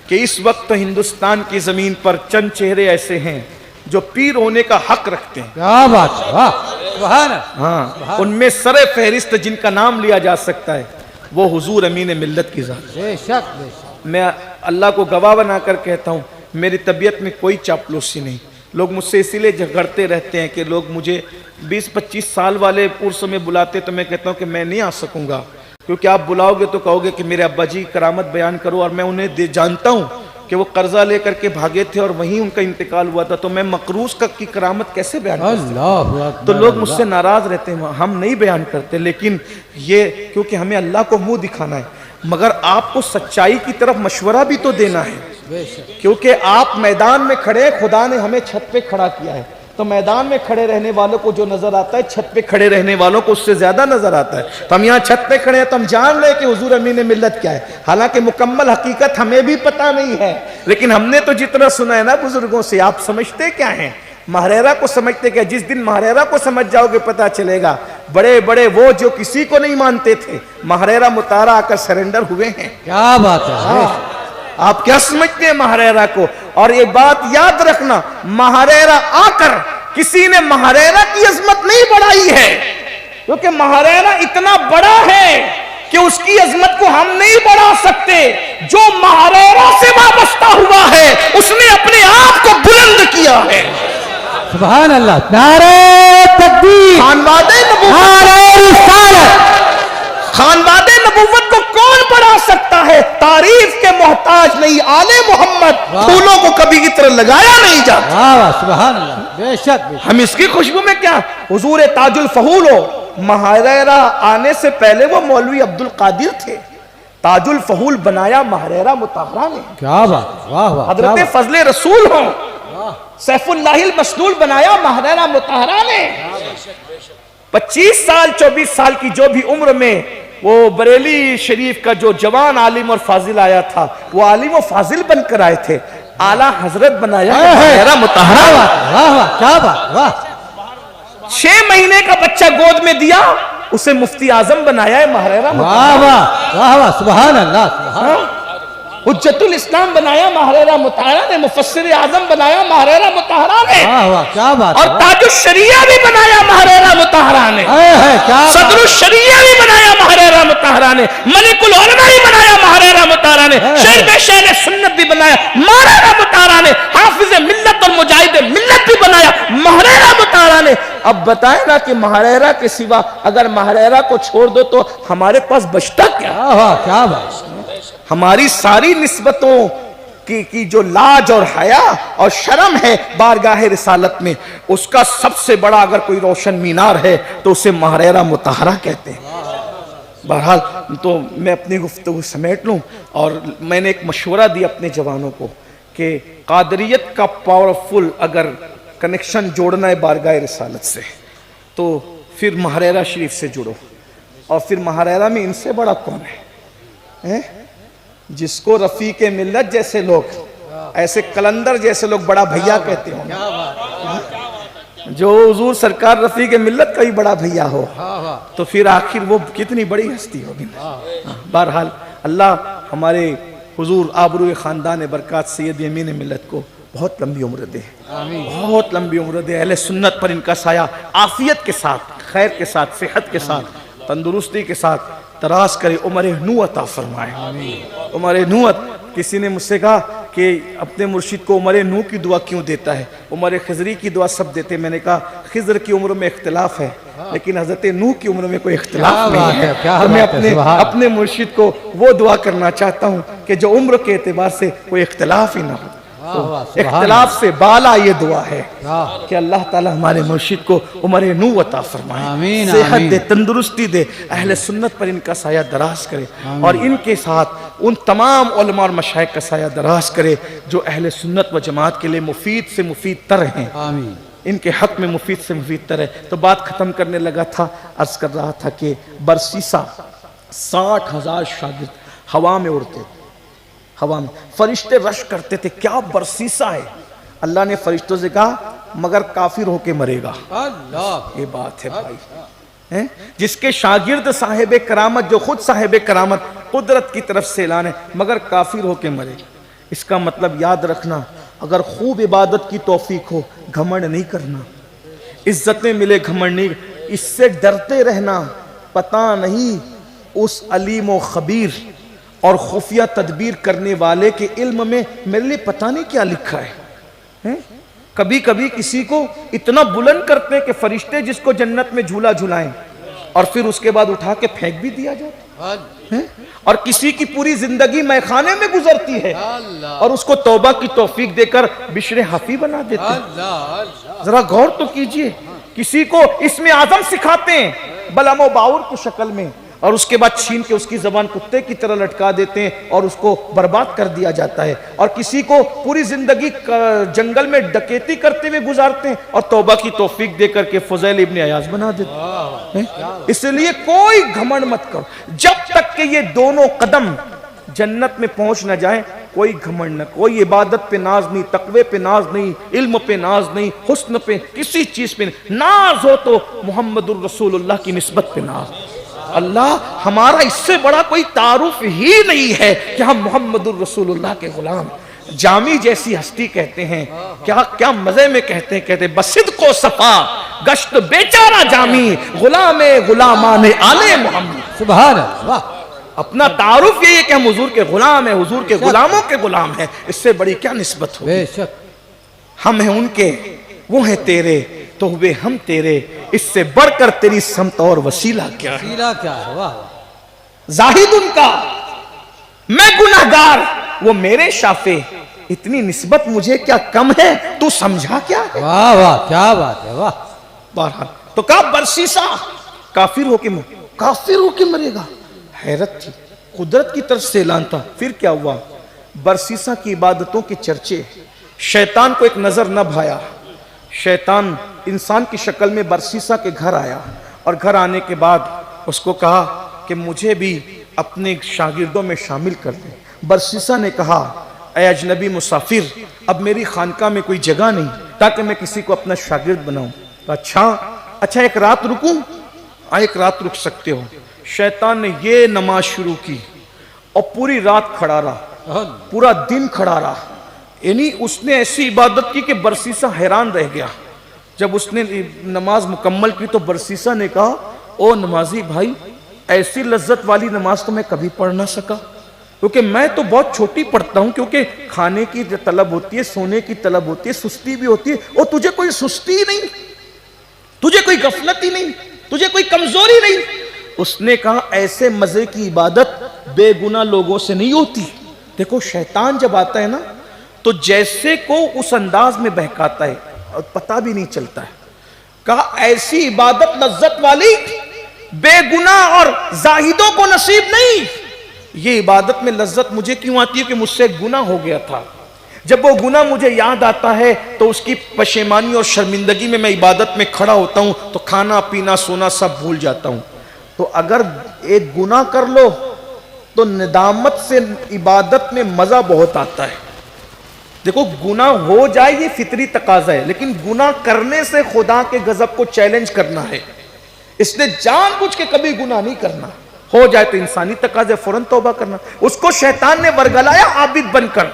کہ اس وقت ہندوستان کی زمین پر چند چہرے ایسے ہیں جو پیر ہونے کا حق رکھتے ہیں۔ کیا بات ہے، واہ سبحان اللہ۔ ہاں، ان میں سر فہرست جن کا نام لیا جا سکتا ہے وہ حضور امین ملت کی ذات۔ بے شک بے شک۔ میں اللہ کو گواہ بنا کر کہتا ہوں میری طبیعت میں کوئی چاپلوسی نہیں۔ لوگ مجھ سے اسی لیے جھگڑتے رہتے ہیں کہ لوگ مجھے 20-25 سال والے عرس میں بلاتے تو میں کہتا ہوں کہ میں نہیں آ سکوں گا، کیونکہ آپ بلاؤ گے تو کہو گے کہ میرے ابا جی کرامت بیان کرو، اور میں انہیں جانتا ہوں کہ وہ قرضہ لے کر کے بھاگے تھے اور وہیں ان کا انتقال ہوا تھا، تو میں مقروض کی کرامت کیسے بیان کروں؟ اللہ اکبر۔ تو لوگ مجھ سے ناراض رہتے ہیں، ہم نہیں بیان کرتے، لیکن یہ کیونکہ ہمیں اللہ کو منہ دکھانا ہے، مگر آپ کو سچائی کی طرف مشورہ بھی تو دینا ہے۔ بے شک کیونکہ آپ میدان میں کھڑے ہیں، خدا نے ہمیں چھت پہ کھڑا کیا ہے، تو میدان میں کھڑے رہنے والوں کو جو نظر آتا ہے چھت پہ کھڑے رہنے والوں کو اس سے زیادہ نظر آتا ہے. تو ہم یہاں چھت پہ کھڑے ہیں تو ہم جان رہے کہ حضور امین ملت کیا ہے، حالانکہ مکمل حقیقت ہمیں بھی پتہ نہیں ہے، لیکن ہم نے تو جتنا سنا ہے نا بزرگوں سے. آپ سمجھتے کیا ہیں؟ ماہریرہ کو سمجھتے کیا؟ جس دن ماہریرہ کو سمجھ جاؤ گے پتہ چلے گا بڑے بڑے وہ جو کسی کو نہیں مانتے تھے ماہریرہ مطالعہ آ کر سرنڈر ہوئے ہیں. کیا بات ہے، بے شک آپ کیا سمجھتے ہیں ماہریرہ کو؟ اور یہ بات یاد رکھنا، ماہریرہ آ کر کسی نے ماہریرہ کی عظمت نہیں بڑھائی ہے، کیونکہ ماہریرہ اتنا بڑا ہے کہ اس کی عظمت کو ہم نہیں بڑھا سکتے. جو ماہریرہ سے وابستہ ہوا ہے اس نے اپنے آپ کو بلند کیا ہے. سبحان اللہ. نعرہ تکبیر، خانواد نبوت، نعرہ رسالت. خانواد نبوت کو کون بڑھا سکتا ہے؟ تعریف کے محتاج نہیں آل محمد، پھولوں کو کبھی عطر لگایا نہیں جاتا. واہ واہ، سبحان اللہ. بے شک بے شک. ہم اس کی خوشبو میں کیا؟ حضور تاج الفہول ہو، ماہریرہ آنے سے پہلے وہ مولوی عبد القادر تھے. تاج الفہول بنایا ماہریرہ مطہرہ نے. کیا بات، واہ واہ. حضرت فضل رسول ہوں، سیف اللہ المسلول بنایا ماہریرہ مطہرہ نے. 25 سال 24 سال کی جو بھی عمر میں وہ بریلی شریف کا جو جوان عالم اور فاضل آیا تھا وہ عالم و فاضل بن کر آئے تھے. اعلیٰ حضرت بنایا ماہریرہ مطہرہ. واہ واہ، کیا بات، واہ. 6 مہینے کا بچہ گود میں دیا، اسے مفتی اعظم بنایا ہے ماہریرہ واہ مطہرہ. واہ، واہ واہ، سبحان اللہ. سبحان حجت الاسلام بنایا ماہریرہ مطہرہ نے، مفسر اعظم بنایا ماہریرہ مطہرہ نے، واہ واہ، کیا بات. اور تاج الشریعہ بھی بنایا ماہریرہ مطہرہ نے، کیا صدر الشریعہ بھی بنایا ماہریرہ مطہرہ نے، ملک العلماء بھی بنایا ماہریرہ مطہرہ نے، شہر سنت بھی بنایا ماہریرہ مطہرہ نے، حافظ ملت اور مجاہد ملت بھی بنایا ماہریرہ مطہرہ نے. اب بتائیں نا کہ ماہریرہ کے سوا اگر ماہریرہ کو چھوڑ دو تو ہمارے پاس بچتا کیا؟ واہ، کیا بات. ہماری ساری نسبتوں کی جو لاج اور حیا اور شرم ہے بارگاہ رسالت میں، اس کا سب سے بڑا اگر کوئی روشن مینار ہے تو اسے ماہریرہ مطہرہ کہتے ہیں. بہرحال تو میں اپنی گفتگو سمیٹ لوں، اور میں نے ایک مشورہ دی اپنے جوانوں کو کہ قادریت کا پاورفل اگر کنیکشن جوڑنا ہے بارگاہ رسالت سے تو پھر ماہریرہ شریف سے جڑو. اور پھر ماہریرہ میں ان سے بڑا کون ہے؟ جس کو رفیق ملت جیسے لوگ، ایسے کلندر جیسے لوگ بڑا بھیا کہتے ہوں، جو حضور سرکار رفیق ملت کا ہی بڑا بھیا ہو تو پھر آخر وہ کتنی بڑی ہستی ہوگی. بہرحال اللہ ہمارے حضور آبروئے خاندان برکات سید امین ملت کو بہت لمبی عمر دے، بہت لمبی عمر دے. اہل سنت پر ان کا سایہ عافیت کے ساتھ، خیر کے ساتھ، صحت کے ساتھ، تندرستی کے ساتھ دراز کرے. عمر نو عطا فرمائے. عمر نو. کسی نے مجھ سے کہا کہ اپنے مرشد کو عمر نو کی دعا کیوں دیتا ہے؟ عمر خضری کی دعا سب دیتے. میں نے کہا خضر کی عمر میں اختلاف ہے لیکن حضرت نو کی عمر میں کوئی اختلاف نہیں ہے. تو میں اپنے مرشد کو وہ دعا کرنا چاہتا ہوں کہ جو عمر کے اعتبار سے کوئی اختلاف ہی نہ ہو. اختلاف سے بالا یہ دعا ہے کہ اللہ تعالی ہمارے مرشد کو عمر نو عطا فرمائے، صحت دے، تندرستی دے، اہل سنت پر ان کا سایہ دراز کرے، اور ان کے ساتھ ان تمام علماء اور مشائخ کا سایہ دراز کرے جو اہل سنت و جماعت کے لیے مفید سے مفید تر ہیں. ان کے حق میں مفید سے مفید تر ہے. تو بات ختم کرنے لگا تھا، عرض کر رہا تھا کہ برسیسا 60,000 شاگرد ہوا میں اڑتے تھے، ہوا میں فرشتے رش کرتے تھے. کیا برسیسا ہے! اللہ نے فرشتوں سے کہا مگر کافر ہو کے مرے گا. یہ بات ہے بھائی، جس کے شاگرد صاحب کرامت، جو خود صاحب کرامت قدرت کی طرف سے اعلان ہے، مگر کافر ہو کے مرے گا. اس کا مطلب یاد رکھنا، اگر خوب عبادت کی توفیق ہو گھمنڈ نہیں کرنا، عزتیں ملے گھمنڈ نہیں، اس سے ڈرتے رہنا. پتہ نہیں اس علیم و خبیر اور خفیہ تدبیر کرنے والے کے علم میں میرے لیے پتہ نہیں کیا لکھا ہے. کبھی کبھی کسی کو اتنا بلند کرتے کہ فرشتے جس کو جنت میں جھولا جھلائیں اور پھر اس کے بعد اٹھا کے پھینک بھی دیا جاتا. اور کسی کی پوری زندگی میخانے میں گزرتی ہے اور اس کو توبہ کی توفیق دے کر بشر حفی بنا دیتے ہیں. ذرا غور تو کیجئے. کسی کو اسم اعظم سکھاتے ہیں بلم و باور کی شکل میں، اور اس کے بعد چھین کے اس کی زبان کتے کی طرح لٹکا دیتے ہیں اور اس کو برباد کر دیا جاتا ہے، اور کسی کو پوری زندگی جنگل میں ڈکیتی کرتے ہوئے گزارتے ہیں اور توبہ کی توفیق دے کر کے فضیل ابن عیاض بنا دیتے ہیں۔ اس لیے کوئی گھمنڈ مت کرو، جب تک کہ یہ دونوں قدم جنت میں پہنچ نہ جائیں کوئی گھمنڈ نہ، کوئی عبادت پہ ناز نہیں، تقوی پہ ناز نہیں، علم پہ ناز نہیں، حسن پہ کسی چیز پہ نہیں، ناز ہو تو محمد الرسول اللہ کی نسبت پہ ناز۔ اللہ ہمارا اس سے بڑا کوئی تعارف ہی نہیں ہے کہ ہم محمد الرسول اللہ کے غلام۔ جامی جیسی ہستی کہتے ہیں، کیا مزے میں کہتے ہیں بصدق و صفا گشت بیچارہ جامی غلام غلامان آل محمد۔ سبحان اللہ، اپنا تعارف یہی ہے کہ ہم حضور کے غلام ہیں، حضور کے غلاموں کے غلام ہیں، اس سے بڑی کیا نسبت ہوگی؟ بے شک، ہم ہیں ان کے، وہ ہیں تیرے، تو ہوئے ہم تیرے، اس سے بڑھ کر تیری سمت اور وسیلہ کیا ہے؟ وسیلہ کیا ہے؟ واہ زاہد ان کا، میں گناہگار، وہ میرے شافع، اتنی نسبت مجھے کیا کم ہے؟ تو سمجھا کیا ہے؟ واہ واہ، کیا بات ہے، واہ۔ بہرحال تو کہا برسیسا کافر ہو کے مرے گا۔ حیرت تھی، قدرت کی طرف سے اعلان تھا۔ پھر کیا ہوا؟ برسیسا کی عبادتوں کے چرچے، شیطان کو ایک نظر نہ بھایا، شیطان انسان کی شکل میں برسیسا کے گھر آیا، اور گھر آنے کے بعد اس کو کہا کہ مجھے بھی اپنے شاگردوں میں شامل کر دیں۔ برسیسا نے کہا اے اجنبی مسافر، اب میری خانقاہ میں کوئی جگہ نہیں تاکہ میں کسی کو اپنا شاگرد بناؤں۔ اچھا ایک رات رکوں؟ ایک رات رک سکتے ہو۔ شیطان نے یہ نماز شروع کی اور پوری رات کھڑا رہا، پورا دن کھڑا رہا، یعنی اس نے ایسی عبادت کی کہ برسیسا حیران رہ گیا۔ جب اس نے نماز مکمل کی تو برسیسا نے کہا او نمازی بھائی، ایسی لذت والی نماز تو میں کبھی پڑھ نہ سکا، کیونکہ میں تو بہت چھوٹی پڑھتا ہوں، کیونکہ کھانے کی طلب ہوتی ہے، سونے کی طلب ہوتی ہے، سستی بھی ہوتی ہے، اور تجھے کوئی سستی نہیں، تجھے کوئی غفلت ہی نہیں، تجھے کوئی کمزوری نہیں۔ اس نے کہا ایسے مزے کی عبادت بے گناہ لوگوں سے نہیں ہوتی۔ دیکھو شیطان جب آتا ہے نا تو جیسے کو اس انداز میں بہکاتا ہے اور پتہ بھی نہیں چلتا ہے۔ کہا ایسی عبادت لذت والی بے گناہ اور زاہدوں کو نصیب نہیں۔ یہ عبادت میں لذت مجھے کیوں آتی ہے کہ مجھ سے گناہ ہو گیا تھا، جب وہ گناہ مجھے یاد آتا ہے تو اس کی پشیمانی اور شرمندگی میں عبادت میں کھڑا ہوتا ہوں تو کھانا پینا سونا سب بھول جاتا ہوں۔ تو اگر ایک گناہ کر لو تو ندامت سے عبادت میں مزہ بہت آتا ہے۔ دیکھو گناہ ہو جائے یہ فطری تقاضا ہے، لیکن گناہ کرنے سے خدا کے غضب کو چیلنج کرنا ہے، اس نے جان بوجھ کے کبھی گناہ نہیں کرنا۔ ہو جائے تو انسانی تقاضے فوراً توبہ کرنا۔ اس کو شیطان نے ورگلایا عابد بن کر،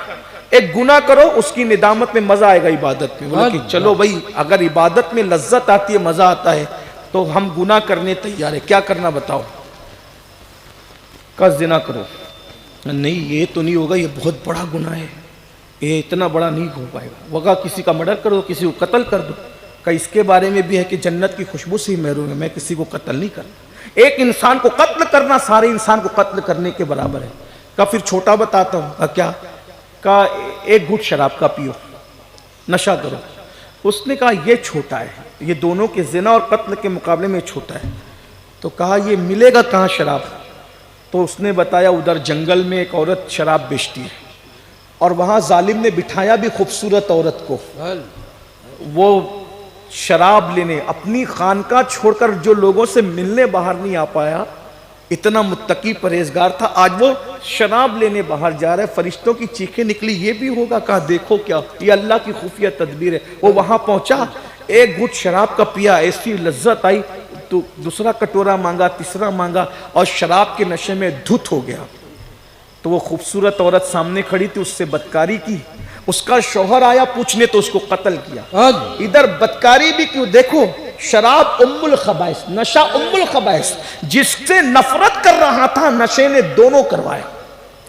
ایک گناہ کرو اس کی ندامت میں مزہ آئے گا عبادت میں۔ بولا کہ چلو بھائی اگر عبادت میں لذت آتی ہے مزہ آتا ہے تو ہم گناہ کرنے تیار ہے، کیا کرنا بتاؤ؟ کہا زنا کرو۔ نہیں یہ تو نہیں ہوگا، یہ بہت بڑا گناہ ہے، یہ اتنا بڑا نہیں ہو پائے گا۔ وگا کسی کا مرڈر کر دو، کسی کو قتل کر دو۔ کہ اس کے بارے میں بھی ہے کہ جنت کی خوشبو سے ہی محروم ہے، میں کسی کو قتل نہیں کرتا۔ ایک انسان کو قتل کرنا سارے انسان کو قتل کرنے کے برابر ہے۔ کہا پھر چھوٹا بتاتا ہوں۔ کہا کیا؟ کہا ایک گھٹ شراب کا پیو، نشہ کرو۔ اس نے کہا یہ چھوٹا ہے، یہ دونوں کے زنا اور قتل کے مقابلے میں چھوٹا ہے۔ تو کہا یہ ملے گا کہاں شراب؟ تو اس نے بتایا ادھر جنگل میں ایک عورت شراب بیچتی ہے، اور وہاں ظالم نے بٹھایا بھی خوبصورت عورت کو، وہ شراب لینے اپنی خانقاہ چھوڑ کر جو لوگوں سے ملنے باہر نہیں آ پایا، اتنا متقی پرہیزگار تھا، آج وہ شراب لینے باہر جا رہا ہے۔ فرشتوں کی چیخیں نکلی یہ بھی ہوگا؟ کہا دیکھو کیا یہ اللہ کی خفیہ تدبیر ہے۔ وہ وہاں پہنچا، ایک گھٹ شراب کا پیا، ایسی لذت آئی تو دوسرا کٹورا مانگا، تیسرا مانگا، اور شراب کے نشے میں دھت ہو گیا۔ تو وہ خوبصورت عورت سامنے کھڑی تھی، اس سے بدکاری کی، اس کا شوہر آیا پوچھنے تو اس کو قتل کیا۔ ادھر بدکاری بھی کیوں؟ دیکھو شراب ام الخبائث، نشہ ام الخبائث، جس سے نفرت کر رہا تھا نشے نے دونوں کروایا،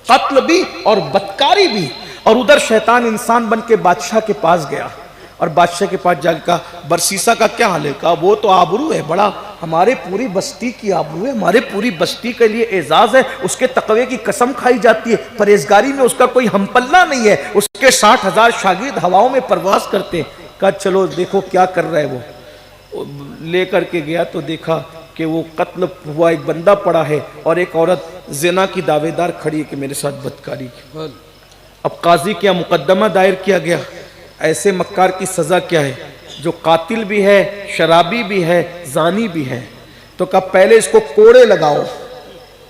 قتل بھی اور بدکاری بھی۔ اور ادھر شیطان انسان بن کے بادشاہ کے پاس گیا، اور بادشاہ کے پاس جا کے کہا برسیسا کا کیا حال ہے؟ کہا وہ تو آبرو ہے بڑا، ہمارے پوری بستی کی آبرو ہے، ہمارے پوری بستی کے لیے اعزاز ہے، اس کے تقوی کی قسم کھائی جاتی ہے، پرہیزگاری میں اس کا کوئی ہم پلہ نہیں ہے، اس کے 60,000 شاگرد ہواؤں میں پرواز کرتے ہیں۔ کہا چلو دیکھو کیا کر رہا ہے وہ۔ لے کر کے گیا تو دیکھا کہ وہ قتل ہوا ایک بندہ پڑا ہے اور ایک عورت زنا کی دعویدار کھڑی ہے کہ میرے ساتھ بدکاری کی. اب قاضی کیا مقدمہ دائر کیا گیا, ایسے مکار کی سزا کیا ہے جو قاتل بھی ہے, شرابی بھی ہے, زانی بھی ہے. تو کہا پہلے اس کو کوڑے لگاؤ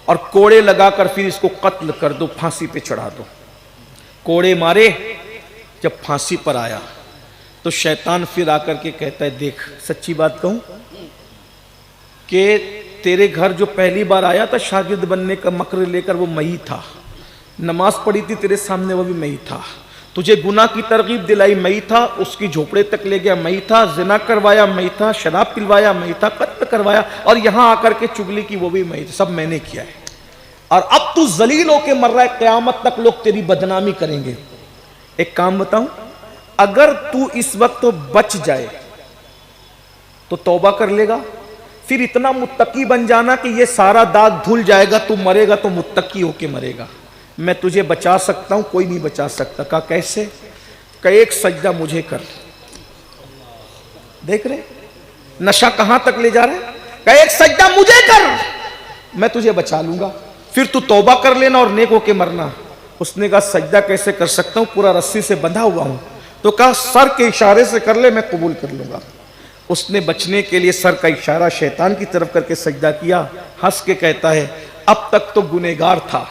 اور کوڑے لگا کر پھر اس کو قتل کر دو, پھانسی پہ چڑھا دو. کوڑے مارے, جب پھانسی پر آیا تو شیطان پھر آ کر کے کہتا ہے دیکھ سچی بات کہوں کہ تیرے گھر جو پہلی بار آیا تھا شاگرد بننے کا مکر لے کر وہ میں ہی تھا, نماز پڑھی تھی تیرے سامنے وہ بھی میں ہی تھا, تجھے گناہ کی ترغیب دلائی میں ہی تھا, اس کی جھوپڑے تک لے گیا میں ہی تھا, زنا کروایا میں ہی تھا, شراب پلوایا میں ہی تھا, قتل کروایا اور یہاں آ کر کے چگلی کی وہ بھی میں ہی تھا, سب میں نے کیا ہے. اور اب تو ذلیل ہو کے مر رہا ہے, قیامت تک لوگ تیری بدنامی کریں گے. ایک کام بتاؤں, اگر تو اس وقت بچ جائے تو توبہ کر لے گا, پھر اتنا متقی بن جانا کہ یہ سارا داغ دھل جائے گا, تو مرے گا تو متقی ہو کے مرے گا. میں تجھے بچا سکتا ہوں, کوئی نہیں بچا سکتا. کہا کیسے؟ کہ ایک سجدہ مجھے کر. دیکھ رہے نشہ کہاں تک لے جا رہے ہیں. کہ ایک سجدہ مجھے کر, میں تجھے بچا لوں گا, پھر تو توبہ کر لینا اور نیک ہو کے مرنا. اس نے کہا سجدہ کیسے کر سکتا ہوں, پورا رسی سے بندھا ہوا ہوں. تو کہا سر کے اشارے سے کر لے, میں قبول کر لوں گا. اس نے بچنے کے لیے سر کا اشارہ شیطان کی طرف کر کے سجدہ کیا. ہنس کے کہتا ہے اب تک تو گنہگار تھا,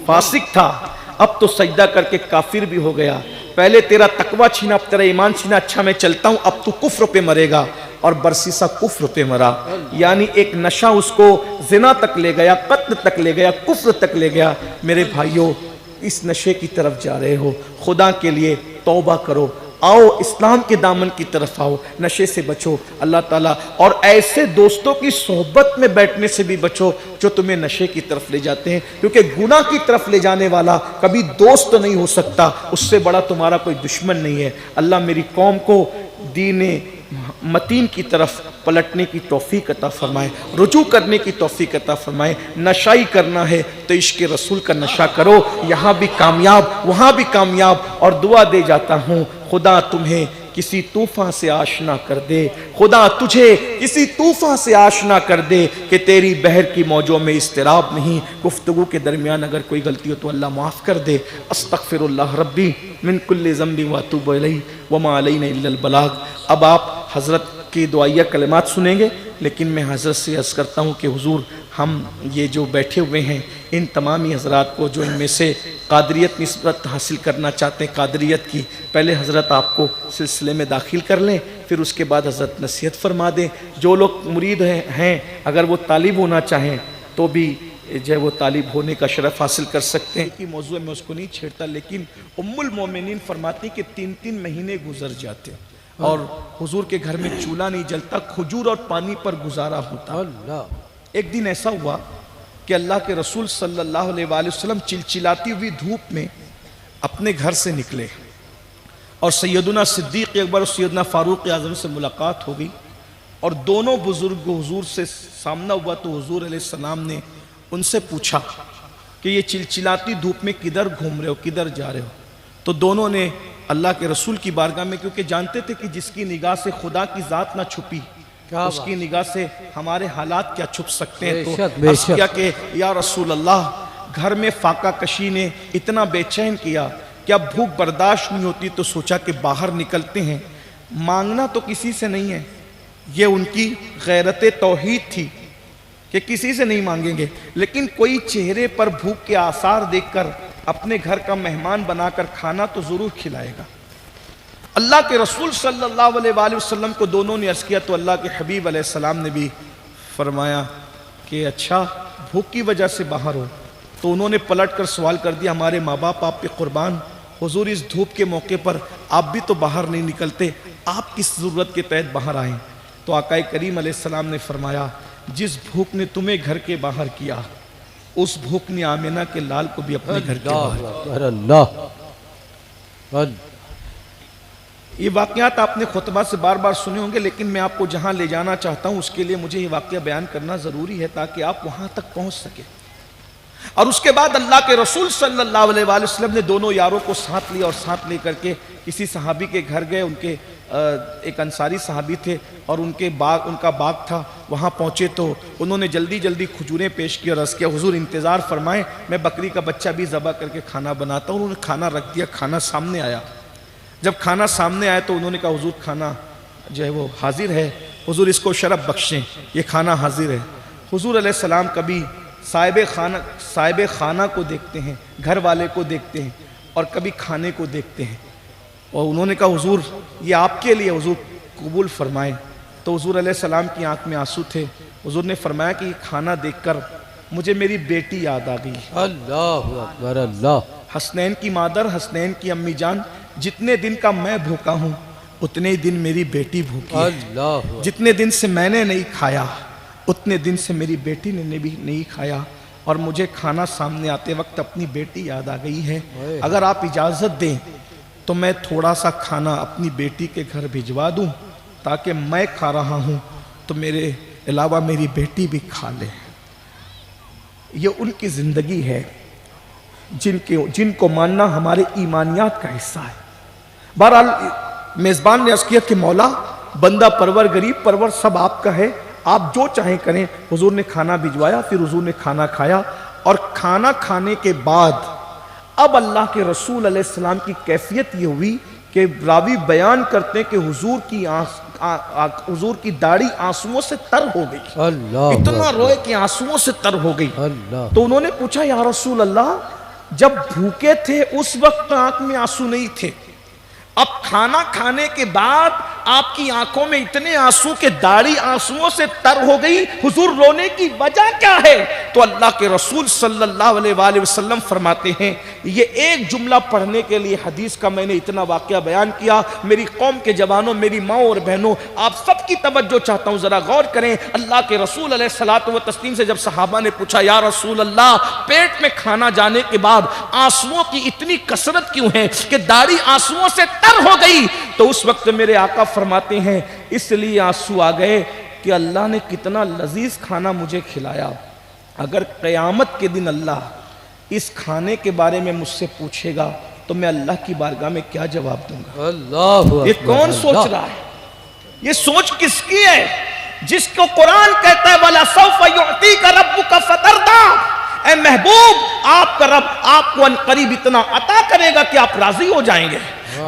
فاسق تھا, اب تو سجدہ کر کے کافر بھی ہو گیا. پہلے تیرا تقوی چھینا, اب تیرا ایمان چھینا. اچھا میں چلتا ہوں, اب تو کفر پہ مرے گا. اور برسیسا کفر پہ مرا. یعنی ایک نشہ اس کو زنا تک لے گیا, قتل تک لے گیا, کفر تک لے گیا. میرے بھائیوں, اس نشے کی طرف جا رہے ہو, خدا کے لیے توبہ کرو, آؤ اسلام کے دامن کی طرف آؤ, نشے سے بچو. اللہ تعالیٰ اور ایسے دوستوں کی صحبت میں بیٹھنے سے بھی بچو جو تمہیں نشے کی طرف لے جاتے ہیں, کیونکہ گناہ کی طرف لے جانے والا کبھی دوست نہیں ہو سکتا, اس سے بڑا تمہارا کوئی دشمن نہیں ہے. اللہ میری قوم کو دین متین کی طرف پلٹنے کی توفیق عطا فرمائے, رجوع کرنے کی توفیق عطا فرمائے. نشائی کرنا ہے تو عشق رسول کا نشہ کرو, یہاں بھی کامیاب وہاں بھی کامیاب. اور دعا دے جاتا ہوں, خدا تمہیں کسی طوفان سے آشنا کر دے, خدا تجھے کسی طوفان سے آشنا کر دے کہ تیری بحر کی موجوں میں اضطراب نہیں. گفتگو کے درمیان اگر کوئی غلطی ہو تو اللہ معاف کر دے. استغفر اللہ ربی من کل ذنب واتوب الیہ وما علینا الا البلاغ. اب آپ حضرت کی دعائیہ کلمات سنیں گے, لیکن میں حضرت سے عرض کرتا ہوں کہ حضور ہم یہ جو بیٹھے ہوئے ہیں ان تمامی حضرات کو جو ان میں سے قادریت نسبت حاصل کرنا چاہتے ہیں قادریت کی, پہلے حضرت آپ کو سلسلے میں داخل کر لیں, پھر اس کے بعد حضرت نصیحت فرما دیں. جو لوگ مرید ہیں اگر وہ طالب ہونا چاہیں تو بھی جو ہے وہ طالب ہونے کا شرف حاصل کر سکتے ہیں. کہ موضوع میں اس کو نہیں چھیڑتا, لیکن ام المومنین فرماتی کہ 3 مہینے گزر جاتے اور حضور کے گھر میں چولہا نہیں جلتا, کھجور اور پانی پر گزارا ہوتا. ایک دن ایسا ہوا کہ اللہ کے رسول صلی اللہ علیہ وآلہ وسلم چلچلاتی ہوئی دھوپ میں اپنے گھر سے نکلے اور سیدنا صدیق اکبر اور سیدنا فاروق اعظم سے ملاقات ہو گئی, اور دونوں بزرگ حضور سے سامنا ہوا. تو حضور علیہ السلام نے ان سے پوچھا کہ یہ چلچلاتی دھوپ میں کدھر گھوم رہے ہو, کدھر جا رہے ہو؟ تو دونوں نے اللہ کے رسول کی بارگاہ میں, کیونکہ جانتے تھے کہ جس کی نگاہ سے خدا کی ذات نہ چھپی اس کی نگاہ سے ہمارے حالات کیا چھپ سکتے ہیں. تو عرض کیا کہ یا رسول اللہ, گھر میں فاقہ کشی نے اتنا بے چین کیا کہ اب بھوک برداشت نہیں ہوتی, تو سوچا کہ باہر نکلتے ہیں. مانگنا تو کسی سے نہیں ہے, یہ ان کی غیرت توحید تھی کہ کسی سے نہیں مانگیں گے, لیکن کوئی چہرے پر بھوک کے آثار دیکھ کر اپنے گھر کا مہمان بنا کر کھانا تو ضرور کھلائے گا. اللہ کے رسول صلی اللہ علیہ وآلہ وسلم کو دونوں نے عرض کیا, تو اللہ کے حبیب علیہ السلام نے بھی فرمایا کہ اچھا بھوک کی وجہ سے باہر ہو. تو انہوں نے پلٹ کر سوال کر دیا, ہمارے ماں باپ آپ پہ قربان, حضور اس دھوپ کے موقع پر آپ بھی تو باہر نہیں نکلتے, آپ کس ضرورت کے تحت باہر آئیں؟ تو آقا کریم علیہ السلام نے فرمایا, جس بھوک نے تمہیں گھر کے باہر کیا اس بھوک نے آمینہ کے لال کو بھی اپنے گھر کے باہر. یہ واقعات آپ نے خطبہ سے بار بار سنے ہوں گے, لیکن میں آپ کو جہاں لے جانا چاہتا ہوں اس کے لیے مجھے یہ واقعہ بیان کرنا ضروری ہے تاکہ آپ وہاں تک پہنچ سکیں. اور اس کے بعد اللہ کے رسول صلی اللہ علیہ وآلہ وسلم نے دونوں یاروں کو ساتھ لیا, اور ساتھ لے کر کے کسی صحابی کے گھر گئے. ان کے ایک انصاری صحابی تھے اور ان کا باغ تھا, وہاں پہنچے تو انہوں نے جلدی جلدی کھجوریں پیش کی اور عرض کیا حضور انتظار فرمائیں، میں بکری کا بچہ بھی ذبح کر کے کھانا بناتا ہوں۔ انہوں نے کھانا رکھ دیا، کھانا سامنے آیا۔ جب کھانا سامنے آیا تو انہوں نے کہا حضور کھانا جو ہے وہ حاضر ہے، حضور اس کو شرف بخشیں، یہ کھانا حاضر ہے۔ حضور علیہ السلام کبھی صاحب خانہ کو دیکھتے ہیں، گھر والے کو دیکھتے ہیں، اور کبھی کھانے کو دیکھتے ہیں، اور انہوں نے کہا حضور یہ آپ کے لیے، حضور قبول فرمائیں۔ تو حضور علیہ السلام کی آنکھ میں آنسو تھے۔ حضور نے فرمایا کہ یہ کھانا دیکھ کر مجھے میری بیٹی یاد آ گئی۔ اللہ اکبر اللہ۔ حسنین کی مادر، حسنین کی امی جان، جتنے دن کا میں بھوکا ہوں اتنے دن میری بیٹی بھوکی ہے، اللہ جتنے دن سے میں نے نہیں کھایا اتنے دن سے میری بیٹی نے بھی نہیں کھایا، اور مجھے کھانا سامنے آتے وقت اپنی بیٹی یاد آ گئی ہے۔ اگر آپ اجازت دیں تو میں تھوڑا سا کھانا اپنی بیٹی کے گھر بھجوا دوں تاکہ میں کھا رہا ہوں تو میرے علاوہ میری بیٹی بھی کھا لے۔ یہ ان کی زندگی ہے جن کو ماننا ہمارے ایمانیات کا حصہ ہے۔ بہرحال میزبان نے عرض کیا کہ مولا بندہ پرور غریب پرور سب آپ کا ہے، آپ جو چاہیں کریں۔ حضور نے کھانا بھجوایا، پھر حضور نے کھانا کھایا، اور کھانا کھانے کے بعد اب اللہ کے رسول علیہ السلام کی کیفیت یہ ہوئی کہ راوی بیان کرتے کہ حضور کی داڑھی آنسوؤں سے تر ہو گئی، اللہ اتنا روئے کہ آنسوؤں سے تر ہو گئی۔ اللہ تو انہوں نے پوچھا یا رسول اللہ جب بھوکے تھے اس وقت آنکھ میں آنسو نہیں تھے، اب کھانا کھانے کے بعد آپ کی آنکھوں میں اتنے آنسو کہ داڑھی آنسوؤں سے تر ہو گئی، حضور رونے کی وجہ کیا ہے؟ تو اللہ کے رسول صلی اللہ علیہ وآلہ وسلم فرماتے ہیں یہ ایک جملہ پڑھنے کے لیے حدیث کا میں نے اتنا واقعہ بیان کیا۔ میری قوم کے جوانوں، میری ماں اور بہنوں، آپ سب کی توجہ چاہتا ہوں، ذرا غور کریں۔ اللہ کے رسول علیہ الصلوۃ والتسلیم سے جب صحابہ نے پوچھا یا رسول اللہ پیٹ میں کھانا جانے کے بعد آنسوؤں کی اتنی کثرت کیوں ہے کہ داڑھی آنسوؤں سے تر ہو گئی؟ تو اس وقت میرے آقا فرماتے ہیں اس لیے آنسو آ گئے کہ اللہ نے کتنا لذیذ کھانا مجھے کھلایا، اگر قیامت کے دن اللہ اس کھانے کے بارے میں مجھ سے پوچھے گا تو میں اللہ کی بارگاہ میں کیا جواب دوں گا؟ اللہ یہ کون سوچ رہا ہے؟ یہ سوچ کس کی ہے؟ جس کو قرآن کہتا ہے وَلَسَوْفَ يُعْطِيكَ رَبُّكَ فَتَرْضَىٰ، اے محبوب آپ کا رب آپ کو عنقریب اتنا عطا کرے گا کہ آپ راضی ہو جائیں گے۔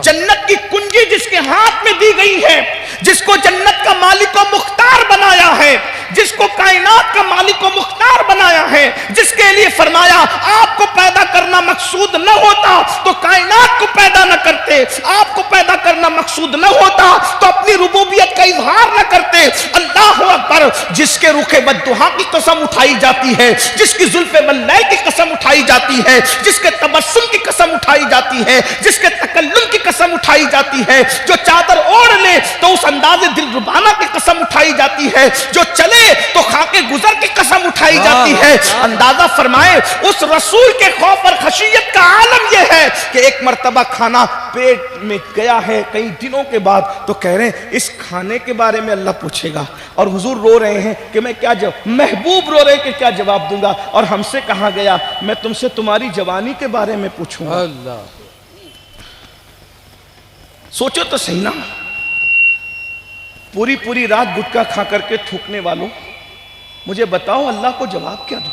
جنت کی کنجی جس کے ہاتھ میں دی گئی ہے، جس کو جنت کا مالک و مختار بنایا ہے، جس کو کائنات کا مالک و مختار بنایا ہے، جس کے لیے فرمایا آپ کو پیدا کرنا مقصود نہ ہوتا تو کائنات کو پیدا نہ کرتے، آپ کو پیدا کرنا مقصود نہ ہوتا تو اپنی ربوبیت کا اظہار نہ کرتے۔ اللہ اکبر، جس کے رخ بددہا کی قسم اٹھائی جاتی ہے، جس کی زلف ملائے کی قسم اٹھائی جاتی ہے، جس کے تبسم کی قسم اٹھائی جاتی ہے، جس کے تکلم کی قسم اٹھائی جاتی ہے، جو چادر اوڑھ لے تو اس انداز دل ربانہ کی قسم اٹھائی جاتی ہے، جو چلے تو خاکے گزر کی قسم اٹھائی جاتی ہے۔ اندازہ فرمائے اس رسول کے خوف اور خشیت کا عالم یہ ہے کہ ایک مرتبہ کھانا پیٹ میں گیا ہے کئی دنوں کے بعد، تو کہہ رہے ہیں اس کھانے کے بارے میں اللہ پوچھے گا، اور حضور رو رہے ہیں کہ میں کیا جواب، محبوب رو رہے کہ کیا جواب دوں گا، اور ہم سے کہا گیا میں تم سے تمہاری جوانی کے بارے میں پوچھوں گا۔ اللہ سوچو تو صحیح نا، پوری رات گٹکا کھا کر کے تھوکنے والوں، مجھے بتاؤ اللہ کو جواب کیا دو؟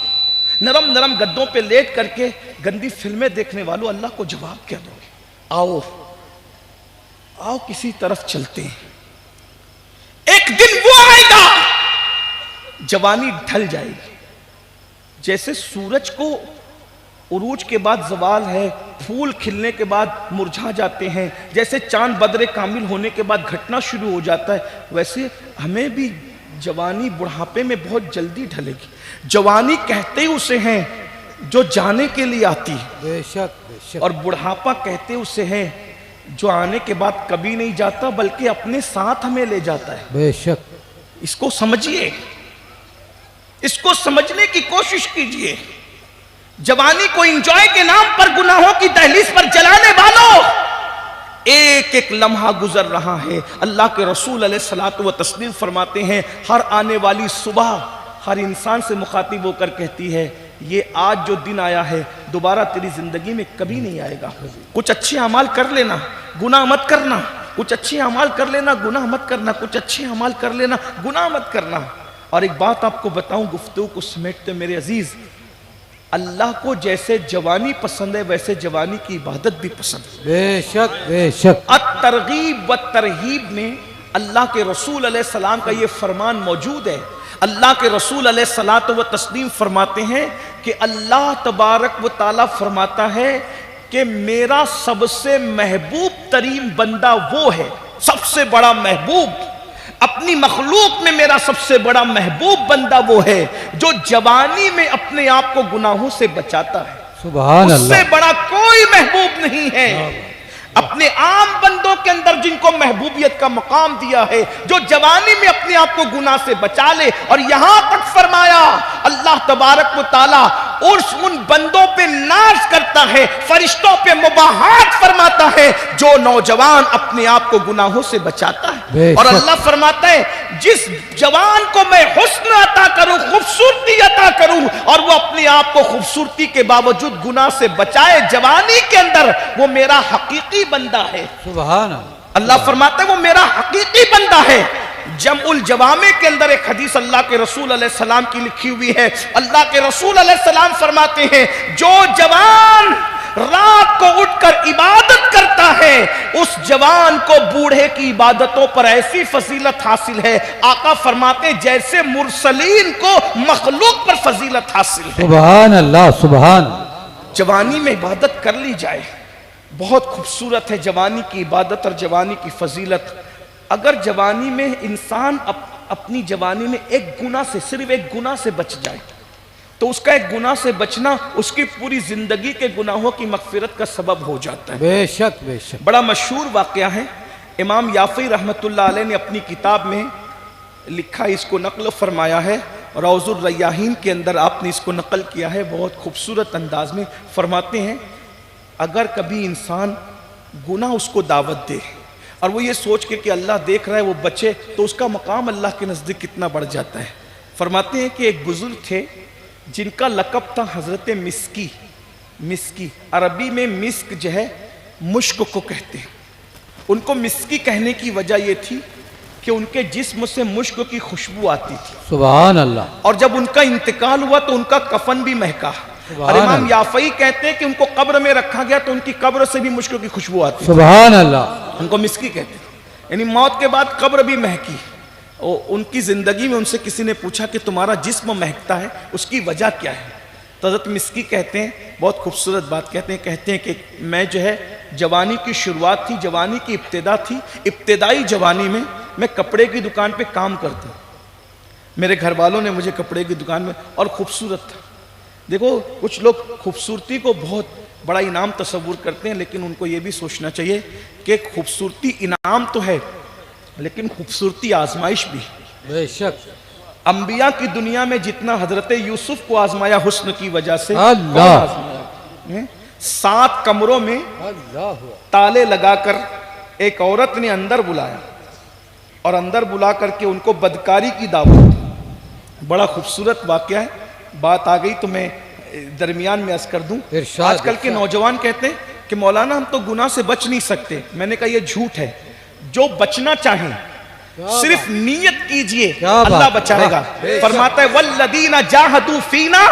نرم گدوں پہ لیٹ کر کے گندی فلمیں دیکھنے والوں اللہ کو جواب کیا دو گے؟ آؤ کسی طرف چلتے ہیں۔ ایک دن وہ آئے گا جوانی ڈھل جائے گی، جیسے سورج کو عروج کے بعد زوال ہے، پھول کھلنے کے بعد مرجھا جاتے ہیں، جیسے چاند بدر کامل ہونے کے بعد گھٹنا شروع ہو جاتا ہے، ویسے ہمیں بھی جوانی بڑھاپے میں بہت جلدی ڈھلے گی۔ جوانی کہتے ہی اسے ہیں جو جانے کے لیے آتی ہے، بے شک بے شک، اور بڑھاپا کہتے اسے ہیں جو آنے کے بعد کبھی نہیں جاتا بلکہ اپنے ساتھ ہمیں لے جاتا ہے۔ بے شک اس کو سمجھیے، اس کو سمجھنے کی کوشش کیجئے۔ جوانی کو انجوائے کے نام پر گناہوں کی دہلیز پر جلانے والوں، ایک ایک لمحہ گزر رہا ہے۔ اللہ کے رسول علیہ الصلوۃ والتسلیم فرماتے ہیں ہر آنے والی صبح ہر انسان سے مخاطب ہو کر کہتی ہے یہ آج جو دن آیا ہے دوبارہ تیری زندگی میں کبھی نہیں آئے گا، کچھ اچھے اعمال کر لینا، گناہ مت کرنا، کچھ اچھے اعمال کر لینا، گناہ مت کرنا، کچھ اچھے اعمال کر لینا، گناہ مت کرنا۔ اور ایک بات آپ کو بتاؤں گفتگو کو سمیٹتے میرے عزیز، اللہ کو جیسے جوانی پسند ہے ویسے جوانی کی عبادت بھی پسند ہے۔ بے شک بے شک۔ الترغیب و ترہیب میں اللہ کے رسول علیہ السلام کا یہ فرمان موجود ہے۔ اللہ کے رسول علیہ الصلوۃ والتسلیم فرماتے ہیں کہ اللہ تبارک و تعالیٰ فرماتا ہے کہ میرا سب سے محبوب ترین بندہ وہ ہے، سب سے بڑا محبوب، اپنی مخلوق میں میرا سب سے بڑا محبوب بندہ وہ ہے جو جوانی میں اپنے آپ کو گناہوں سے بچاتا ہے۔ سبحان اس سے اللہ۔ بڑا کوئی محبوب نہیں ہے۔ اپنے عام بندوں کے اندر جن کو محبوبیت کا مقام دیا ہے، جو جوانی میں اپنے آپ کو گناہ سے بچا لے، اور یہاں تک فرمایا اللہ تبارک و تعالیٰ ان بندوں پہ ناز کرتا ہے، فرشتوں پہ مباحات فرماتا ہے جو نوجوان اپنے آپ کو گناہوں سے بچاتا ہے۔ اور اللہ فرماتا ہے جس جوان کو میں حسن عطا کروں، خوبصورتی عطا کروں، اور وہ اپنے آپ کو خوبصورتی کے باوجود گناہ سے بچائے جوانی کے اندر، وہ میرا حقیقی بندہ ہے۔ سبحان اللہ۔ اللہ فرماتا ہے وہ میرا حقیقی بندہ ہے۔ جمع الجوامع کے اندر ایک حدیث اللہ کے رسول علیہ السلام کی لکھی ہوئی ہے۔ اللہ کے رسول علیہ السلام فرماتے ہیں جو جوان رات کو اٹھ کر عبادت کرتا ہے اس جوان کو بوڑھے کی عبادتوں پر ایسی فضیلت حاصل ہے، آقا فرماتے ہیں جیسے مرسلین کو مخلوق پر فضیلت حاصل ہے۔ سبحان اللہ سبحان۔ جوانی میں عبادت کر لی جائے، بہت خوبصورت ہے جوانی کی عبادت اور جوانی کی فضیلت۔ اگر جوانی میں انسان اپنی جوانی میں ایک گناہ سے، صرف ایک گناہ سے بچ جائے تو اس کا ایک گناہ سے بچنا اس کی پوری زندگی کے گناہوں کی مغفرت کا سبب ہو جاتا ہے۔ بے شک بے شک۔ بڑا مشہور واقعہ ہے، امام یافعی رحمۃ اللہ علیہ نے اپنی کتاب میں لکھا، اس کو نقل فرمایا ہے، روض الریاحین کے اندر آپ نے اس کو نقل کیا ہے، بہت خوبصورت انداز میں فرماتے ہیں اگر کبھی انسان گناہ اس کو دعوت دے اور وہ یہ سوچ کے کہ اللہ دیکھ رہا ہے وہ بچے، تو اس کا مقام اللہ کے نزدیک کتنا بڑھ جاتا ہے۔ فرماتے ہیں کہ ایک بزرگ تھے جن کا لقب تھا حضرت مسکی۔ مسکی عربی میں مسک جو ہے مشک کو کہتے ہیں۔ ان کو مسکی کہنے کی وجہ یہ تھی کہ ان کے جسم سے مشک کی خوشبو آتی تھی، سبحان اللہ۔ اور جب ان کا انتقال ہوا تو ان کا کفن بھی مہکا، اور امام یافعی کہتے ہیں کہ ان کو قبر میں رکھا گیا تو ان کی قبر سے بھی مشک کی خوشبو آتی تھی، سبحان اللہ۔ ان کو مسکی کہتے ہیں، یعنی موت کے بعد قبر بھی مہکی۔ ان کی زندگی میں ان سے کسی نے پوچھا کہ تمہارا جسم مہکتا ہے اس کی وجہ کیا ہے؟ تو حضرت مسکی کہتے ہیں، بہت خوبصورت بات کہتے ہیں کہ میں جو ہے جوانی کی شروعات تھی، جوانی کی ابتدا تھی، ابتدائی جوانی میں میں کپڑے کی دکان پہ کام کرتا ہوں، میرے گھر والوں نے مجھے کپڑے کی دکان میں، اور خوبصورت تھا۔ دیکھو کچھ لوگ خوبصورتی کو بہت بڑا انعام تصور کرتے ہیں، لیکن ان کو یہ بھی سوچنا چاہیے کہ خوبصورتی انعام تو ہے لیکن خوبصورتی آزمائش بھی۔ بے شک۔ انبیاء کی دنیا میں جتنا حضرت یوسف کو آزمایا حسن کی وجہ سے، اللہ۔ کون آزمایا؟ 7 کمروں میں اللہ۔ تالے لگا کر ایک عورت نے اندر بلایا، اور اندر بلا کر کے ان کو بدکاری کی دعوت دی۔ بڑا خوبصورت واقعہ ہے، بات آ گئی تو میں درمیان میں عرض کر دوں۔ ارشاد، آج کل کے نوجوان کہتے ہیں کہ مولانا ہم تو گناہ سے بچ نہیں سکتے۔ میں نے کہا یہ جھوٹ ہے، جو بچنا چاہیں صرف نیت کیجئے اللہ بچائے گا۔ فرماتا ہے والذین جاہدوا فینا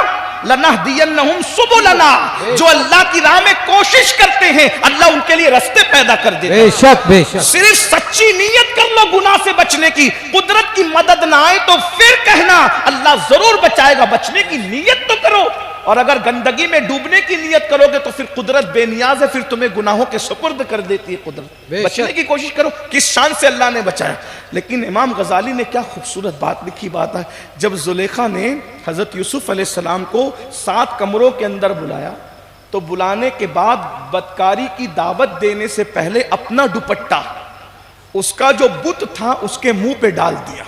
لنہدینہم سبلنا، جو اللہ کی راہ میں کوشش کرتے ہیں اللہ ان کے لیے راستے پیدا کر دیتا ہے۔ بے شک بے شک۔ صرف سچی نیت کر لو گناہ سے بچنے کی، قدرت کی مدد نہ آئے تو پھر کہنا اللہ ضرور بچائے گا، بچنے کی نیت تو کرو۔ اور اگر گندگی میں ڈوبنے کی نیت کرو گے تو پھر قدرت بے نیاز ہے، پھر تمہیں گناہوں کے سپرد کر دیتی ہے قدرت۔ بچنے کی کوشش کرو، کس شان سے اللہ نے بچایا۔ لیکن امام غزالی نے کیا خوبصورت بات لکھی، بات ہے جب زلیخا نے حضرت یوسف علیہ السلام کو 7 کمروں کے اندر بلایا تو بلانے کے بعد بدکاری کی دعوت دینے سے پہلے اپنا دوپٹہ اس کا جو بت تھا اس کے منہ پہ ڈال دیا،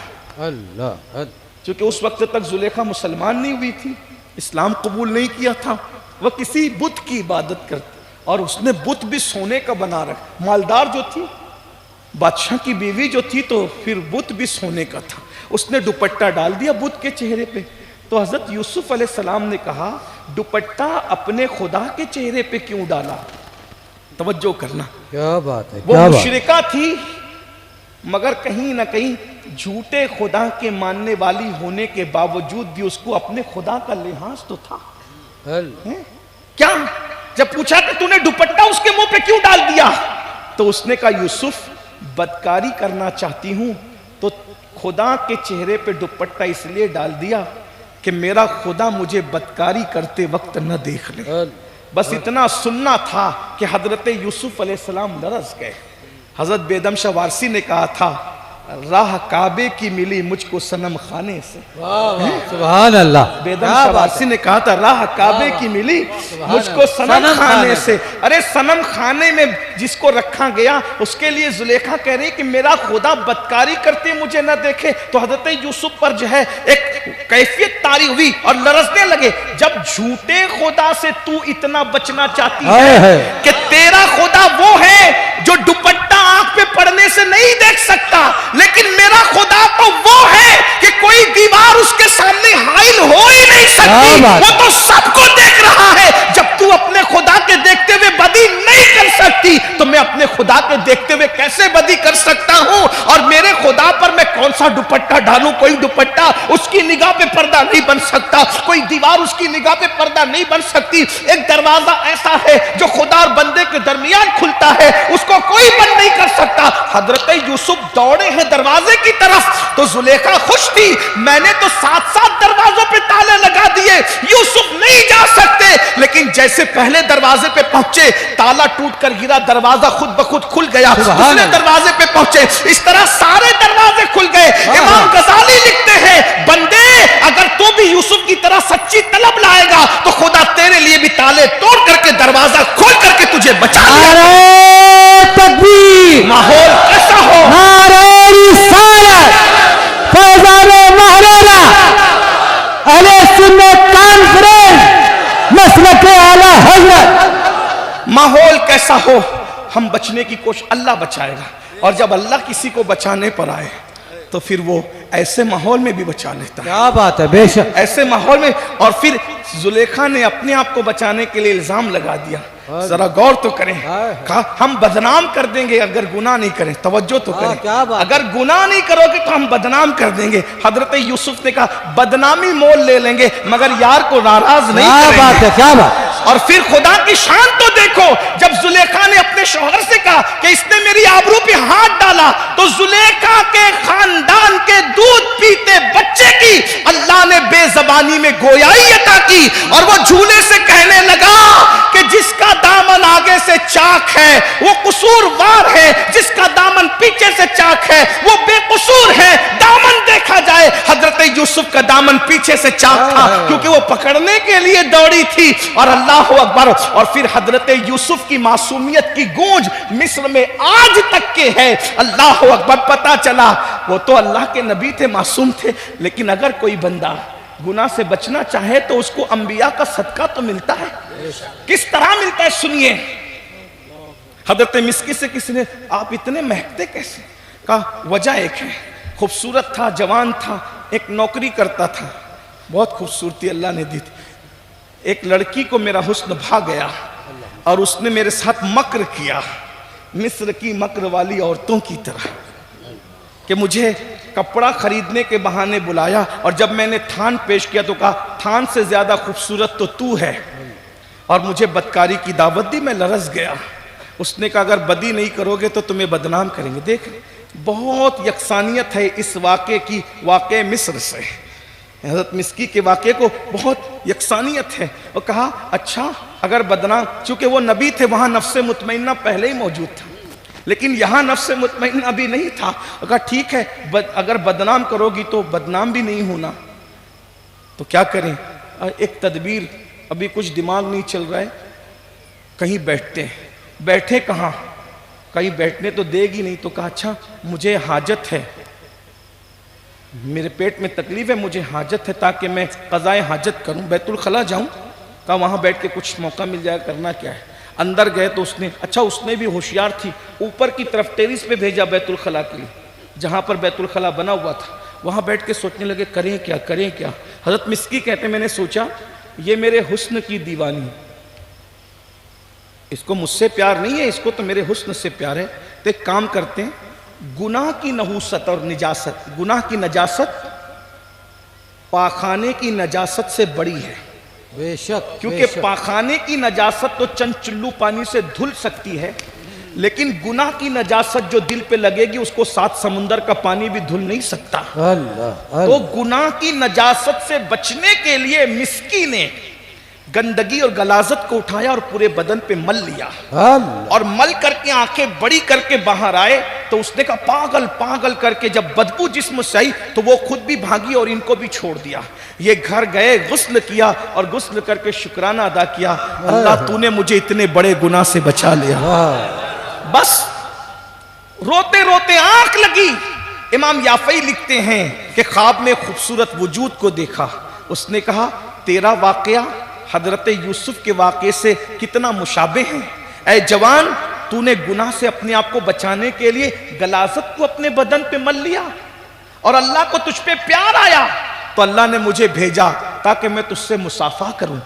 اللہ۔ چونکہ اس وقت تک زلیخا مسلمان نہیں ہوئی تھی، اسلام قبول نہیں کیا تھا، وہ کسی بت کی عبادت کرتی، اور اس نے بت بھی سونے کا بنا رکھا، مالدار جو تھی، بادشاہ کی بیوی جو تھی، تو پھر بت بھی سونے کا تھا، اس نے دوپٹہ ڈال دیا بت کے چہرے پہ۔ تو حضرت یوسف علیہ السلام نے کہا دوپٹہ اپنے خدا کے چہرے پہ کیوں ڈالا؟ توجہ کرنا، کیا بات ہے، وہ کیا بات۔ مشرکہ تھی، مگر کہیں نہ کہیں جھوٹے خدا کے ماننے والی ہونے کے باوجود بھی اس کو اپنے خدا کا لحاظ تو تھا. کیا جب پوچھا کہ تو نے دوپٹہ اس کے منہ پہ کیوں ڈال دیا تو اس نے کہا یوسف بدکاری کرنا چاہتی ہوں تو خدا کے چہرے پہ دوپٹہ اس لیے ڈال دیا کہ میرا خدا مجھے بدکاری کرتے وقت نہ دیکھ لے. بس اتنا سننا تھا کہ حضرت یوسف علیہ السلام لرز گئے. حضرت بیدم شاہ وارسی نے کہا تھا راہ کعبے کی ملی مجھ کو صنم خانے سے. سبحان اللہ. بیدم شاہ وارسی نے کہا تھا راہ کعبے کی ملی مجھ کو صنم خانے سے. ارے صنم خانے میں جس کو رکھا گیا اس کے لیے زلیخا کہہ رہی کہ میرا خدا بدکاری کرتے مجھے نہ دیکھے. تو حضرت یوسف پر جو ہے ایک کیفیت طاری ہوئی اور لرزنے لگے. جب جھوٹے خدا سے تو اتنا بچنا چاہتی ہے کہ تیرا خدا وہ ہے جو دوپٹہ آنکھ پہ پڑنے سے نہیں دیکھ سکتا, لیکن میرا خدا تو وہ ہے کہ کوئی دیوار اس کے سامنے حائل ہو ہی نہیں سکتی, وہ تو سب کو دیکھ رہا ہے. جب تو اپنے خدا کے دیکھتے ہوئے بدی نہیں کر سکتی تو میں اپنے خدا کے دیکھتے ہوئے کیسے بدی کر سکتا ہوں. اور میرے خدا پر میں کون سا دوپٹہ ڈالوں؟ کوئی دوپٹہ اس کی نگاہ پہ پردہ نہیں بن سکتا, کوئی دیوار اس کی نگاہ پہ پردہ نہیں بن سکتی. ایک دروازہ ایسا ہے جو خدا اور بندے کے درمیان کھلتا ہے, اس کو کوئی بند نہیں کر سکتا. حضرت یوسف دوڑے ہیں دروازے کی طرف تو زلیخا خوش تھی, میں نے تو 7 دروازوں پہ تالے لگا دیے, یوسف نہیں جا سکتے. لیکن جیسے پہلے دروازے پہ پہنچے تالا ٹوٹ کر گرا, دروازہ خود بخود کھل گیا. دوسرے دروازے پہ پہنچے, اس طرح سارے دروازے کھل گئے. امام غزالی لکھتے ہیں بندے اگر تو بھی یوسف کی طرح سچی طلب لائے گا تو خدا تیرے لیے بھی تالے توڑ کر کے دروازہ کھول کر کے تجھے بچا لے. تکبیر. ماحول کیسا ہو, نعرہ رسالت, فیضان مولانا اہل سنت کانفرنس مسلک اعلی حضرت. ماحول کیسا ہو ہم بچنے کی کوشش, اللہ بچائے گا. اور جب اللہ کسی کو بچانے پر آئے تو پھر وہ ایسے ماحول میں بھی بچا لیتا ہے. کیا بات ہے, بے شک. ایسے ماحول میں. اور پھر زلیخا نے اپنے آپ کو بچانے کے لیے الزام لگا دیا. ذرا غور تو کریں, کہا ہم بدنام کر دیں گے اگر گناہ نہیں کریں. توجہ تو کریں, اگر گناہ نہیں کرو گے تو ہم بدنام کر دیں گے. حضرت یوسف نے کہا بدنامی مول لے لیں گے مگر یار کو ناراض نہیں کریں گے. کیا بات ہے, کیا بات. اور پھر خدا کی شان تو دیکھو, جب زلیخا نے اپنے شوہر سے کہا کہ اس نے میری آبرو پہ ہاتھ ڈالا تو زلیخا کے خاندان کے دودھ پیتے بچے کی اللہ نے بے زبانی میں گویائی عطا کی اور وہ جھولے سے کہنے لگا کہ جس کا دامن آگے سے چاک ہے وہ قصوروار ہے, جس کا دامن پیچھے سے چاک ہے وہ بے قصور ہے. دامن دیکھا جائے, حضرت یوسف کا دامن پیچھے سے چاک تھا کیونکہ وہ پکڑنے کے لیے دوڑی تھی. اور اللہ اکبر. اور پھر حضرت یوسف کی معصومیت کی گونج مصر میں آج تک کے ہے. اللہ اکبر. پتا چلا وہ تو اللہ کے نبی تھے, معصوم تھے, لیکن اگر کوئی بندہ گناہ سے بچنا چاہے تو اس کو انبیاء کا صدقہ تو ملتا ہے. کس طرح ملتا ہے سنیے. حضرت مسکی سے کسی نے آپ اتنے مہکتے کیسے؟ کہا وجہ ایک ہے, خوبصورت تھا, جوان تھا, ایک نوکری کرتا تھا, بہت خوبصورتی اللہ نے دی تھی. ایک لڑکی کو میرا حسن بھا گیا اور اس نے میرے ساتھ مکر کیا, مصر کی مکر والی عورتوں کی طرح, کہ مجھے کپڑا خریدنے کے بہانے بلایا اور جب میں نے تھان پیش کیا تو کہا تھان سے زیادہ خوبصورت تو ہے, اور مجھے بدکاری کی دعوت دی. میں لرز گیا. اس نے کہا اگر بدی نہیں کرو گے تو تمہیں بدنام کریں گے. دیکھ بہت یکسانیت ہے اس واقعے کی, واقعے مصر سے حضرت مسکی کے واقعے کو بہت یکسانیت ہے. اور کہا اچھا اگر بدنام, چونکہ وہ نبی تھے وہاں نفس مطمئنہ پہلے ہی موجود تھا, لیکن یہاں نفس مطمئنہ بھی نہیں تھا. کہا ٹھیک ہے اگر بدنام کرو گی تو بدنام بھی نہیں ہونا, تو کیا کریں؟ ایک تدبیر, ابھی کچھ دماغ نہیں چل رہا ہے, کہیں بیٹھتے ہیں. بیٹھے کہاں, کہیں بیٹھنے تو دے گی نہیں. تو کہا اچھا مجھے حاجت ہے, میرے پیٹ میں تکلیف ہے, مجھے حاجت ہے تاکہ میں قضائے حاجت کروں, بیت الخلا جاؤں. کہا وہاں بیٹھ کے کچھ موقع مل جائے, کرنا کیا ہے. اندر گئے تو اس نے, اچھا اس نے بھی ہوشیار تھی, اوپر کی طرف ٹیرس پہ بھیجا بیت الخلا کے لیے, جہاں پر بیت الخلا بنا ہوا تھا. وہاں بیٹھ کے سوچنے لگے کریں کیا کریں کیا. حضرت مسکی کہتے ہیں میں نے سوچا یہ میرے حسن کی دیوانی ہے, اس کو مجھ سے پیار نہیں ہے, اس کو تو میرے حسن سے پیار ہے. تو ایک کام کرتے ہیں, گناہ کی نحوست اور نجاست، گناہ کی نجاست پاخانے کی نجاست سے بڑی ہے، بے شک، کیونکہ پاخانے کی نجاست تو چند چلو پانی سے دھل سکتی ہے، لیکن گناہ کی نجاست جو دل پہ لگے گی اس کو 7 سمندر کا پانی بھی دھل نہیں سکتا۔ تو گناہ کی نجاست سے بچنے کے لیے مسکی نے گندگی اور غلاظت کو اٹھایا اور پورے بدن پہ مل لیا، اور مل کر کے آنکھیں بڑی کر کے باہر آئے تو اس نے کہا پاگل پاگل کر کے، جب بدبو جسم سے آئی تو وہ خود بھی بھاگی اور ان کو بھی چھوڑ دیا۔ یہ گھر گئے، غسل کیا اور غسل کر کے شکرانہ ادا کیا، اللہ تو نے مجھے اتنے بڑے گناہ سے بچا لیا۔ بس روتے روتے آنکھ لگی۔ امام یافعی لکھتے ہیں کہ خواب میں خوبصورت وجود کو دیکھا، اس نے کہا تیرا واقعہ حضرت یوسف کے واقعے سے کتنا مشابہ ہے، اے جوان تو نے گناہ سے اپنے آپ کو بچانے کے لیے غلاظت کو اپنے بدن پہ مل لیا، اور اللہ کو تجھ پہ پیار آیا تو اللہ نے مجھے بھیجا تاکہ میں تجھ سے مصافحہ کروں،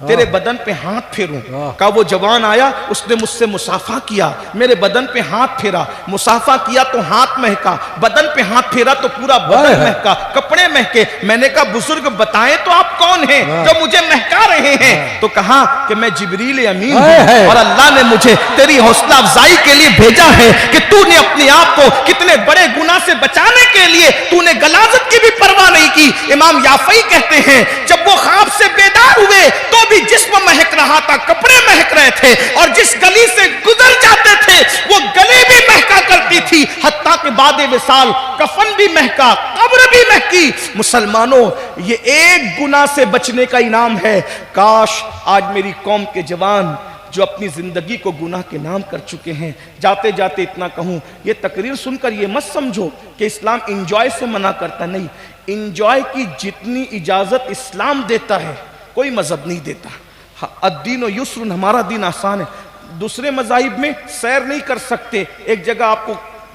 تیرے بدن پہ ہاتھ پھیروں۔ کہا وہ جوان آیا، اس نے مجھ سے مصافحہ کیا، میرے بدن پہ ہاتھ پھیرا، مصافحہ کیا تو ہاتھ مہکا، بدن پہ ہاتھ پھیرا تو پورا بدن مہکا، کپڑے مہکے۔ میں نے کہا بزرگ بتائیں تو آپ کون ہیں جو مجھے مہکا رہے ہیں؟ تو کہا کہ میں جبریل امین ہوں، اور اللہ نے مجھے تیری حوصلہ افزائی کے لیے بھیجا ہے کہ تو نے اپنے آپ کو کتنے بڑے گناہ سے بچانے کے لیے تو نے غلاظت کی بھی پرواہ نہیں کی۔ امام یافعی کہتے ہیں جب وہ خواب سے بیدار ہوئے تو بھی جسم مہک رہا تھا، کپڑے مہک رہے تھے، اور جس گلی سے گزر جاتے تھے وہ گلی بھی مہکا کرتی تھی، حتیٰ کہ بعد وصال کفن بھی مہکا، قبر بھی مہکی۔ مسلمانوں، یہ ایک گناہ سے بچنے کا انعام ہے۔ کاش آج میری قوم کے جوان جو اپنی زندگی کو گناہ کے نام کر چکے ہیں، جاتے جاتے اتنا کہوں، یہ تقریر سن کر یہ مت سمجھو کہ اسلام انجوائے سے منع کرتا، نہیں، انجوائے کی جتنی اجازت اسلام دیتا ہے کوئی مذہب نہیں دیتا۔ الدین و یسر، ہمارا دین آسان ہے۔ دوسرے مذاہب میں سیر نہیں کر سکتے، ایک جگہ آپ کو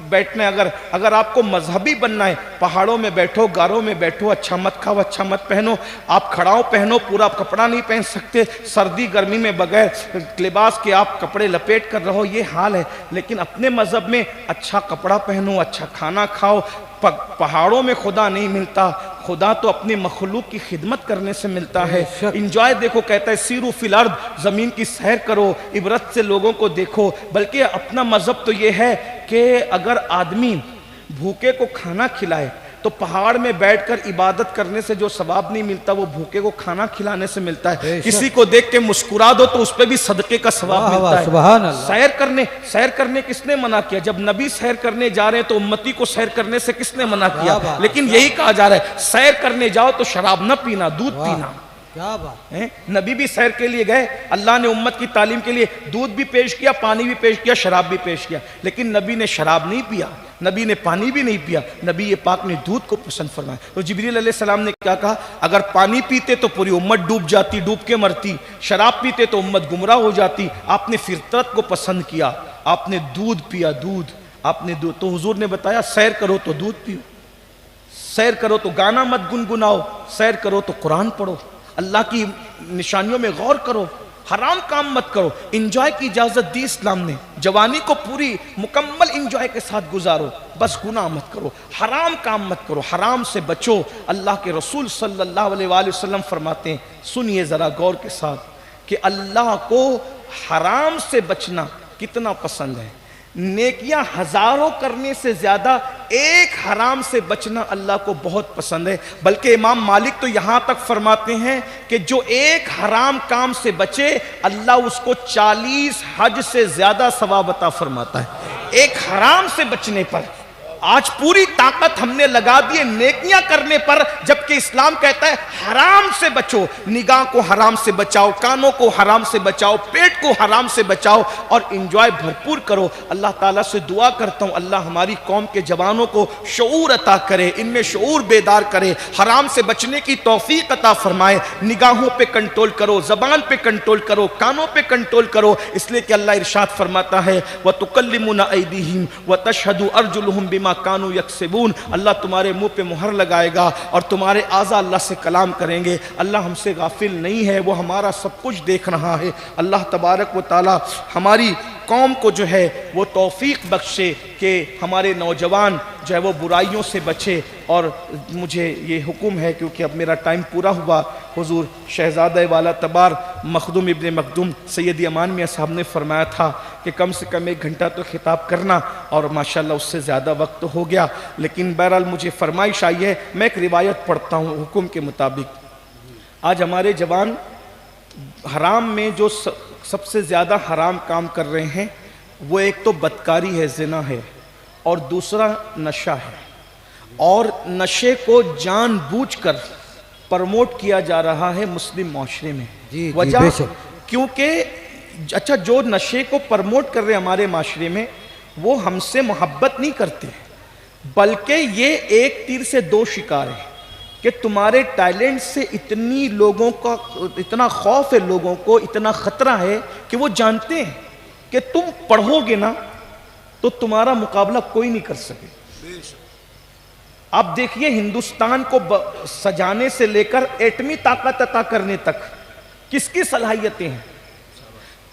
بیٹھنا ہے، اگر آپ کو مذہبی بننا ہے، پہاڑوں میں بیٹھو، گاروں میں بیٹھو، اچھا مت کھاؤ، اچھا مت پہنو، آپ کھڑاؤ پہنو، پورا کپڑا نہیں پہن سکتے، سردی گرمی میں بغیر لباس کے آپ کپڑے لپیٹ کر رہو، یہ حال ہے۔ لیکن اپنے مذہب میں اچھا کپڑا پہنو، اچھا کھانا کھاؤ۔ پہاڑوں میں خدا نہیں ملتا، خدا تو اپنے مخلوق کی خدمت کرنے سے ملتا ہے۔ انجوائے دیکھو، کہتا ہے سیرو فی الارض، زمین کی سیر کرو، عبرت سے لوگوں کو دیکھو۔ بلکہ اپنا مذہب تو یہ ہے کہ اگر آدمی بھوکے کو کھانا کھلائے تو پہاڑ میں بیٹھ کر عبادت کرنے سے جو ثواب نہیں ملتا وہ بھوکے کو کھانا کھلانے سے ملتا ہے۔ کسی کو دیکھ کے مسکرا دو تو اس پہ بھی صدقے کا ثواب ملتا ہے۔ سیر کرنے کس نے منع کیا؟ جب نبی سیر کرنے جا رہے ہیں تو امتی کو سیر کرنے سے کس نے منع کیا؟ لیکن یہی کہا جا رہا ہے سیر کرنے جاؤ تو شراب نہ پینا، دودھ پینا۔ کیا بات ہے، نبی بھی سیر کے لیے گئے، اللہ نے امت کی تعلیم کے لیے دودھ بھی پیش کیا، پانی بھی پیش کیا، شراب بھی پیش کیا، لیکن نبی نے شراب نہیں پیا، نبی نے پانی بھی نہیں پیا، نبی پاک نے دودھ کو پسند فرمایا۔ تو جبریل علیہ السلام نے کیا کہا؟ اگر پانی پیتے تو پوری امت ڈوب جاتی، ڈوب کے مرتی، شراب پیتے تو امت گمراہ ہو جاتی، آپ نے فطرت کو پسند کیا، آپ نے دودھ پیا، دودھ آپ نے دودھ۔ تو حضور نے بتایا سیر کرو تو دودھ پیو، سیر کرو تو گانا مت گنگناؤ، سیر کرو تو قرآن پڑھو، اللہ کی نشانیوں میں غور کرو، حرام کام مت کرو۔ انجوائے کی اجازت دی اسلام نے، جوانی کو پوری مکمل انجوائے کے ساتھ گزارو، بس گناہ مت کرو، حرام کام مت کرو، حرام سے بچو۔ اللہ کے رسول صلی اللہ علیہ وآلہ وسلم فرماتے ہیں، سنیے ذرا غور کے ساتھ، کہ اللہ کو حرام سے بچنا کتنا پسند ہے۔ نیکیاں ہزاروں کرنے سے زیادہ ایک حرام سے بچنا اللہ کو بہت پسند ہے۔ بلکہ امام مالک تو یہاں تک فرماتے ہیں کہ جو ایک حرام کام سے بچے اللہ اس کو 40 حج سے زیادہ ثواب عطا فرماتا ہے، ایک حرام سے بچنے پر۔ آج پوری طاقت ہم نے لگا دیے نیکیاں کرنے پر، جبکہ اسلام کہتا ہے حرام سے بچو، نگاہ کو حرام سے بچاؤ، کانوں کو حرام سے بچاؤ، پیٹ کو حرام سے بچاؤ، اور انجوائے بھرپور کرو۔ اللہ تعالیٰ سے دعا کرتا ہوں اللہ ہماری قوم کے جوانوں کو شعور عطا کرے، ان میں شعور بیدار کرے، حرام سے بچنے کی توفیق عطا فرمائے۔ نگاہوں پہ کنٹرول کرو، زبان پہ کنٹرول کرو، کانوں پہ کنٹرول کرو، اس لیے کہ اللہ ارشاد فرماتا ہے وَتُكَلِّمُنَا أَيْدِيهِمْ وَتَشْهَدُ أَرْجُلُهُمْ بِمَا کانو یکسبون۔ اللہ تمہارے منہ پہ مہر لگائے گا اور تمہارے اعضاء اللہ سے کلام کریں گے۔ اللہ ہم سے غافل نہیں ہے، وہ ہمارا سب کچھ دیکھ رہا ہے۔ اللہ تبارک و تعالی ہماری قوم کو جو ہے وہ توفیق بخشے کہ ہمارے نوجوان جو ہے وہ برائیوں سے بچے. اور مجھے یہ حکم ہے کیونکہ اب میرا ٹائم پورا ہوا. حضور شہزادہ والا تبار مخدوم ابن مخدوم سید امان میاں صاحب نے فرمایا تھا کہ کم سے کم 1 گھنٹہ تو خطاب کرنا, اور ماشاءاللہ اس سے زیادہ وقت تو ہو گیا, لیکن بہرحال مجھے فرمائش آئی ہے, میں ایک روایت پڑھتا ہوں حکم کے مطابق. آج ہمارے جوان حرام میں جو سب سے زیادہ حرام کام کر رہے ہیں وہ ایک تو بدکاری ہے, زنا ہے, اور دوسرا نشہ ہے. اور نشے کو جان بوجھ کر پرموٹ کیا جا رہا ہے مسلم معاشرے میں. وجہ بے شک. کیونکہ اچھا جو نشے کو پرموٹ کر رہے ہمارے معاشرے میں وہ ہم سے محبت نہیں کرتے, بلکہ یہ ایک تیر سے 2 شکار ہیں کہ تمہارے ٹیلنٹ سے اتنی لوگوں کا اتنا خوف ہے, لوگوں کو اتنا خطرہ ہے کہ وہ جانتے ہیں کہ تم پڑھو گے نا تو تمہارا مقابلہ کوئی نہیں کر سکے. آپ دیکھیے ہندوستان کو سجانے سے لے کر ایٹمی طاقت عطا کرنے تک کس کی صلاحیتیں ہیں؟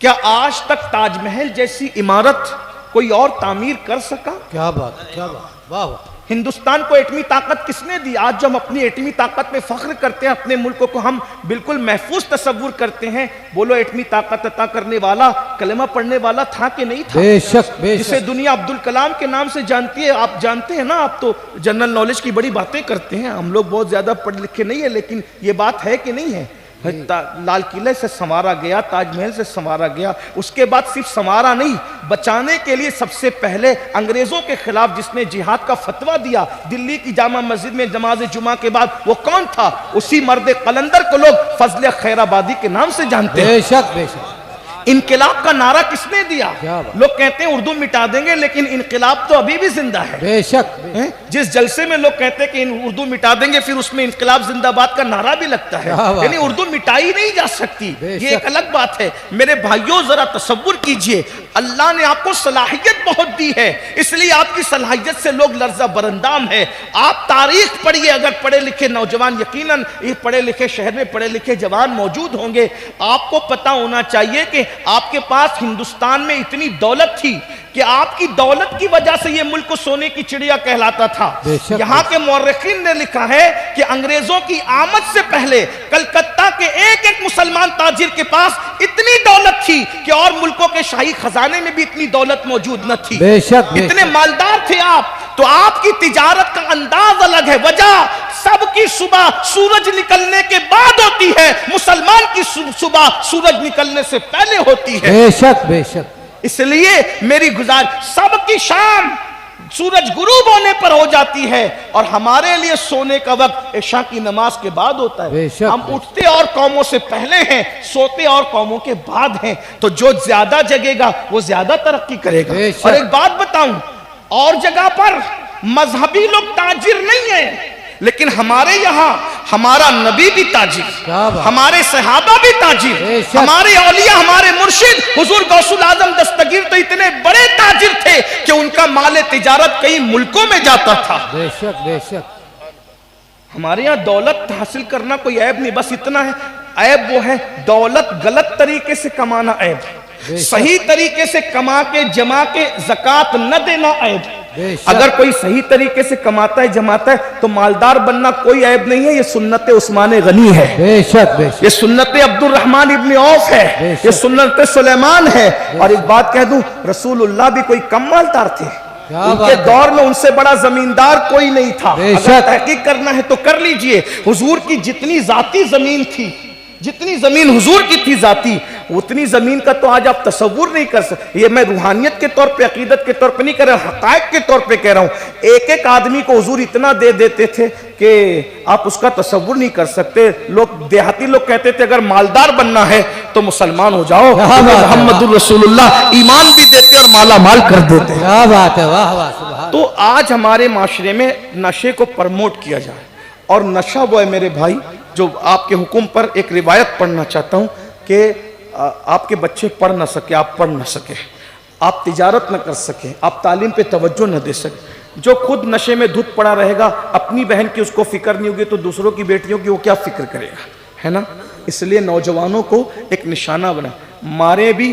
کیا آج تک تاج محل جیسی عمارت کوئی اور تعمیر کر سکا؟ کیا بات ہے, کیا بات, واہ واہ. ہندوستان کو ایٹمی طاقت کس نے دی؟ آج جو ہم اپنی ایٹمی طاقت میں فخر کرتے ہیں, اپنے ملک کو ہم بالکل محفوظ تصور کرتے ہیں, بولو ایٹمی طاقت عطا کرنے والا کلمہ پڑھنے والا تھا کہ نہیں تھا؟ بے شک, بے جسے شک. دنیا عبدالکلام کے نام سے جانتی ہے. آپ جانتے ہیں نا, آپ تو جنرل نالج کی بڑی باتیں کرتے ہیں, ہم لوگ بہت زیادہ پڑھ لکھے نہیں ہیں, لیکن یہ بات ہے کہ نہیں ہے؟ لال قلعے سے سنوارا گیا, تاج محل سے سنوارا گیا, اس کے بعد صرف سنوارا نہیں, بچانے کے لیے سب سے پہلے انگریزوں کے خلاف جس نے جہاد کا فتویٰ دیا دلی کی جامع مسجد میں نماز جمعہ کے بعد, وہ کون تھا؟ اسی مرد قلندر کو لوگ فضل خیر آبادی کے نام سے جانتے ہیں. بے شک, بے شک. انقلاب کا نعرہ کس نے دیا؟ کیا بات. لوگ کہتے ہیں اردو مٹا دیں گے, لیکن انقلاب تو ابھی بھی زندہ ہے. بے شک, بے شک. جس جلسے میں لوگ کہتے ہیں کہ اردو مٹا دیں گے, پھر اس میں انقلاب زندہ باد کا نعرہ بھی لگتا ہے. یعنی اردو مٹائی نہیں جا سکتی, یہ ایک الگ بات ہے. میرے بھائیوں ذرا تصور کیجئے, اللہ نے آپ کو صلاحیت بہت دی ہے, اس لیے آپ کی صلاحیت سے لوگ لرزہ برندام ہے. آپ تاریخ پڑھیے, اگر پڑھے لکھے نوجوان, یقیناً یہ پڑھے لکھے شہر میں پڑھے لکھے جوان موجود ہوں گے, آپ کو پتا ہونا چاہیے کہ آپ کے پاس ہندوستان میں اتنی دولت تھی کہ آپ کی دولت کی وجہ سے یہ ملک سونے کی چڑیا کہلاتا تھا. یہاں کے مورخین نے لکھا ہے کہ انگریزوں کی آمد سے پہلے کلکتہ کے ایک ایک مسلمان تاجر کے پاس اتنی دولت تھی کہ اور ملکوں کے شاہی خزانے میں بھی اتنی دولت موجود نہ تھی. بے شک, بے اتنے شک. مالدار تھے آپ. تو آپ کی تجارت کا انداز الگ ہے. وجہ سب کی صبح سورج نکلنے کے بعد ہوتی ہے, مسلمان کی صبح سورج نکلنے سے پہلے ہوتی ہے. بے شک, بے شک. اس لیے میری گزارش, سب کی شام سورج غروب ہونے پر ہو جاتی ہے, اور ہمارے لیے سونے کا وقت عشاء کی نماز کے بعد ہوتا ہے. ہم اٹھتے اور قوموں سے پہلے ہیں, سوتے اور قوموں کے بعد ہیں. تو جو زیادہ جگے گا وہ زیادہ ترقی کرے گا. اور ایک بات بتاؤں, اور جگہ پر مذہبی لوگ تاجر نہیں ہیں, لیکن ہمارے یہاں ہمارا نبی بھی تاجر, ہمارے صحابہ بھی تاجر, ہمارے اولیاء, ہمارے مرشد حضور غوث العظم دستگیر تو اتنے بڑے تاجر تھے کہ ان کا مال تجارت کئی ملکوں میں جاتا تھا. بے شک, بے شک. ہمارے یہاں دولت حاصل کرنا کوئی عیب نہیں, بس اتنا ہے. عیب وہ ہے دولت غلط طریقے سے کمانا عیب, صحیح طریقے سے کما کے جما کے زکوٰۃ نہ دینا عیب. اگر کوئی صحیح طریقے سے کماتا ہے جماتا ہے تو مالدار بننا کوئی عیب نہیں ہے. یہ سنت عثمان غنی ہے, بے شک, بے شک. یہ سنت عبد الرحمن ابن عوف ہے, یہ سنت سلیمان ہے. اور ایک بات کہہ دوں, رسول اللہ بھی کوئی کم مالدار تھے, ان کے دور میں ان سے بڑا زمیندار کوئی نہیں تھا. اگر تحقیق کرنا ہے تو کر لیجئے, حضور کی جتنی ذاتی زمین تھی, جتنی زمین حضور کی تھی ذاتی, اتنی زمین کا تو آج آپ تصور نہیں کر سکتے. یہ میں روحانیت کے طور پہ, عقیدت کے طور پہ نہیں کہہ رہا, حقائق کے طور پہ کہہ رہا ہوں. ایک ایک آدمی کو حضور اتنا دے دیتے تھے کہ آپ اس کا تصور نہیں کر سکتے. لوگ دیہاتی لوگ کہتے تھے اگر مالدار بننا ہے تو مسلمان ہو جاؤ, محمد الرسول اللہ ایمان بھی دیتے اور مالا مال کر دیتے. کیا بات ہے, واہ واہ, سبحان. تو آج ہمارے معاشرے میں نشے کو پرموٹ کیا جائے, اور نشہ وہ ہے میرے بھائی جو آپ کے حکم پر ایک روایت پڑھنا چاہتا ہوں کہ آپ کے بچے پڑھ نہ سکے, آپ پڑھ نہ سکے, آپ تجارت نہ کر سکے, آپ تعلیم پہ توجہ نہ دے سکے. جو خود نشے میں دھت پڑا رہے گا, اپنی بہن کی اس کو فکر نہیں ہوگی تو دوسروں کی بیٹیوں کی وہ کیا فکر کرے گا, ہے نا. اس لیے نوجوانوں کو ایک نشانہ بنا, مارے بھی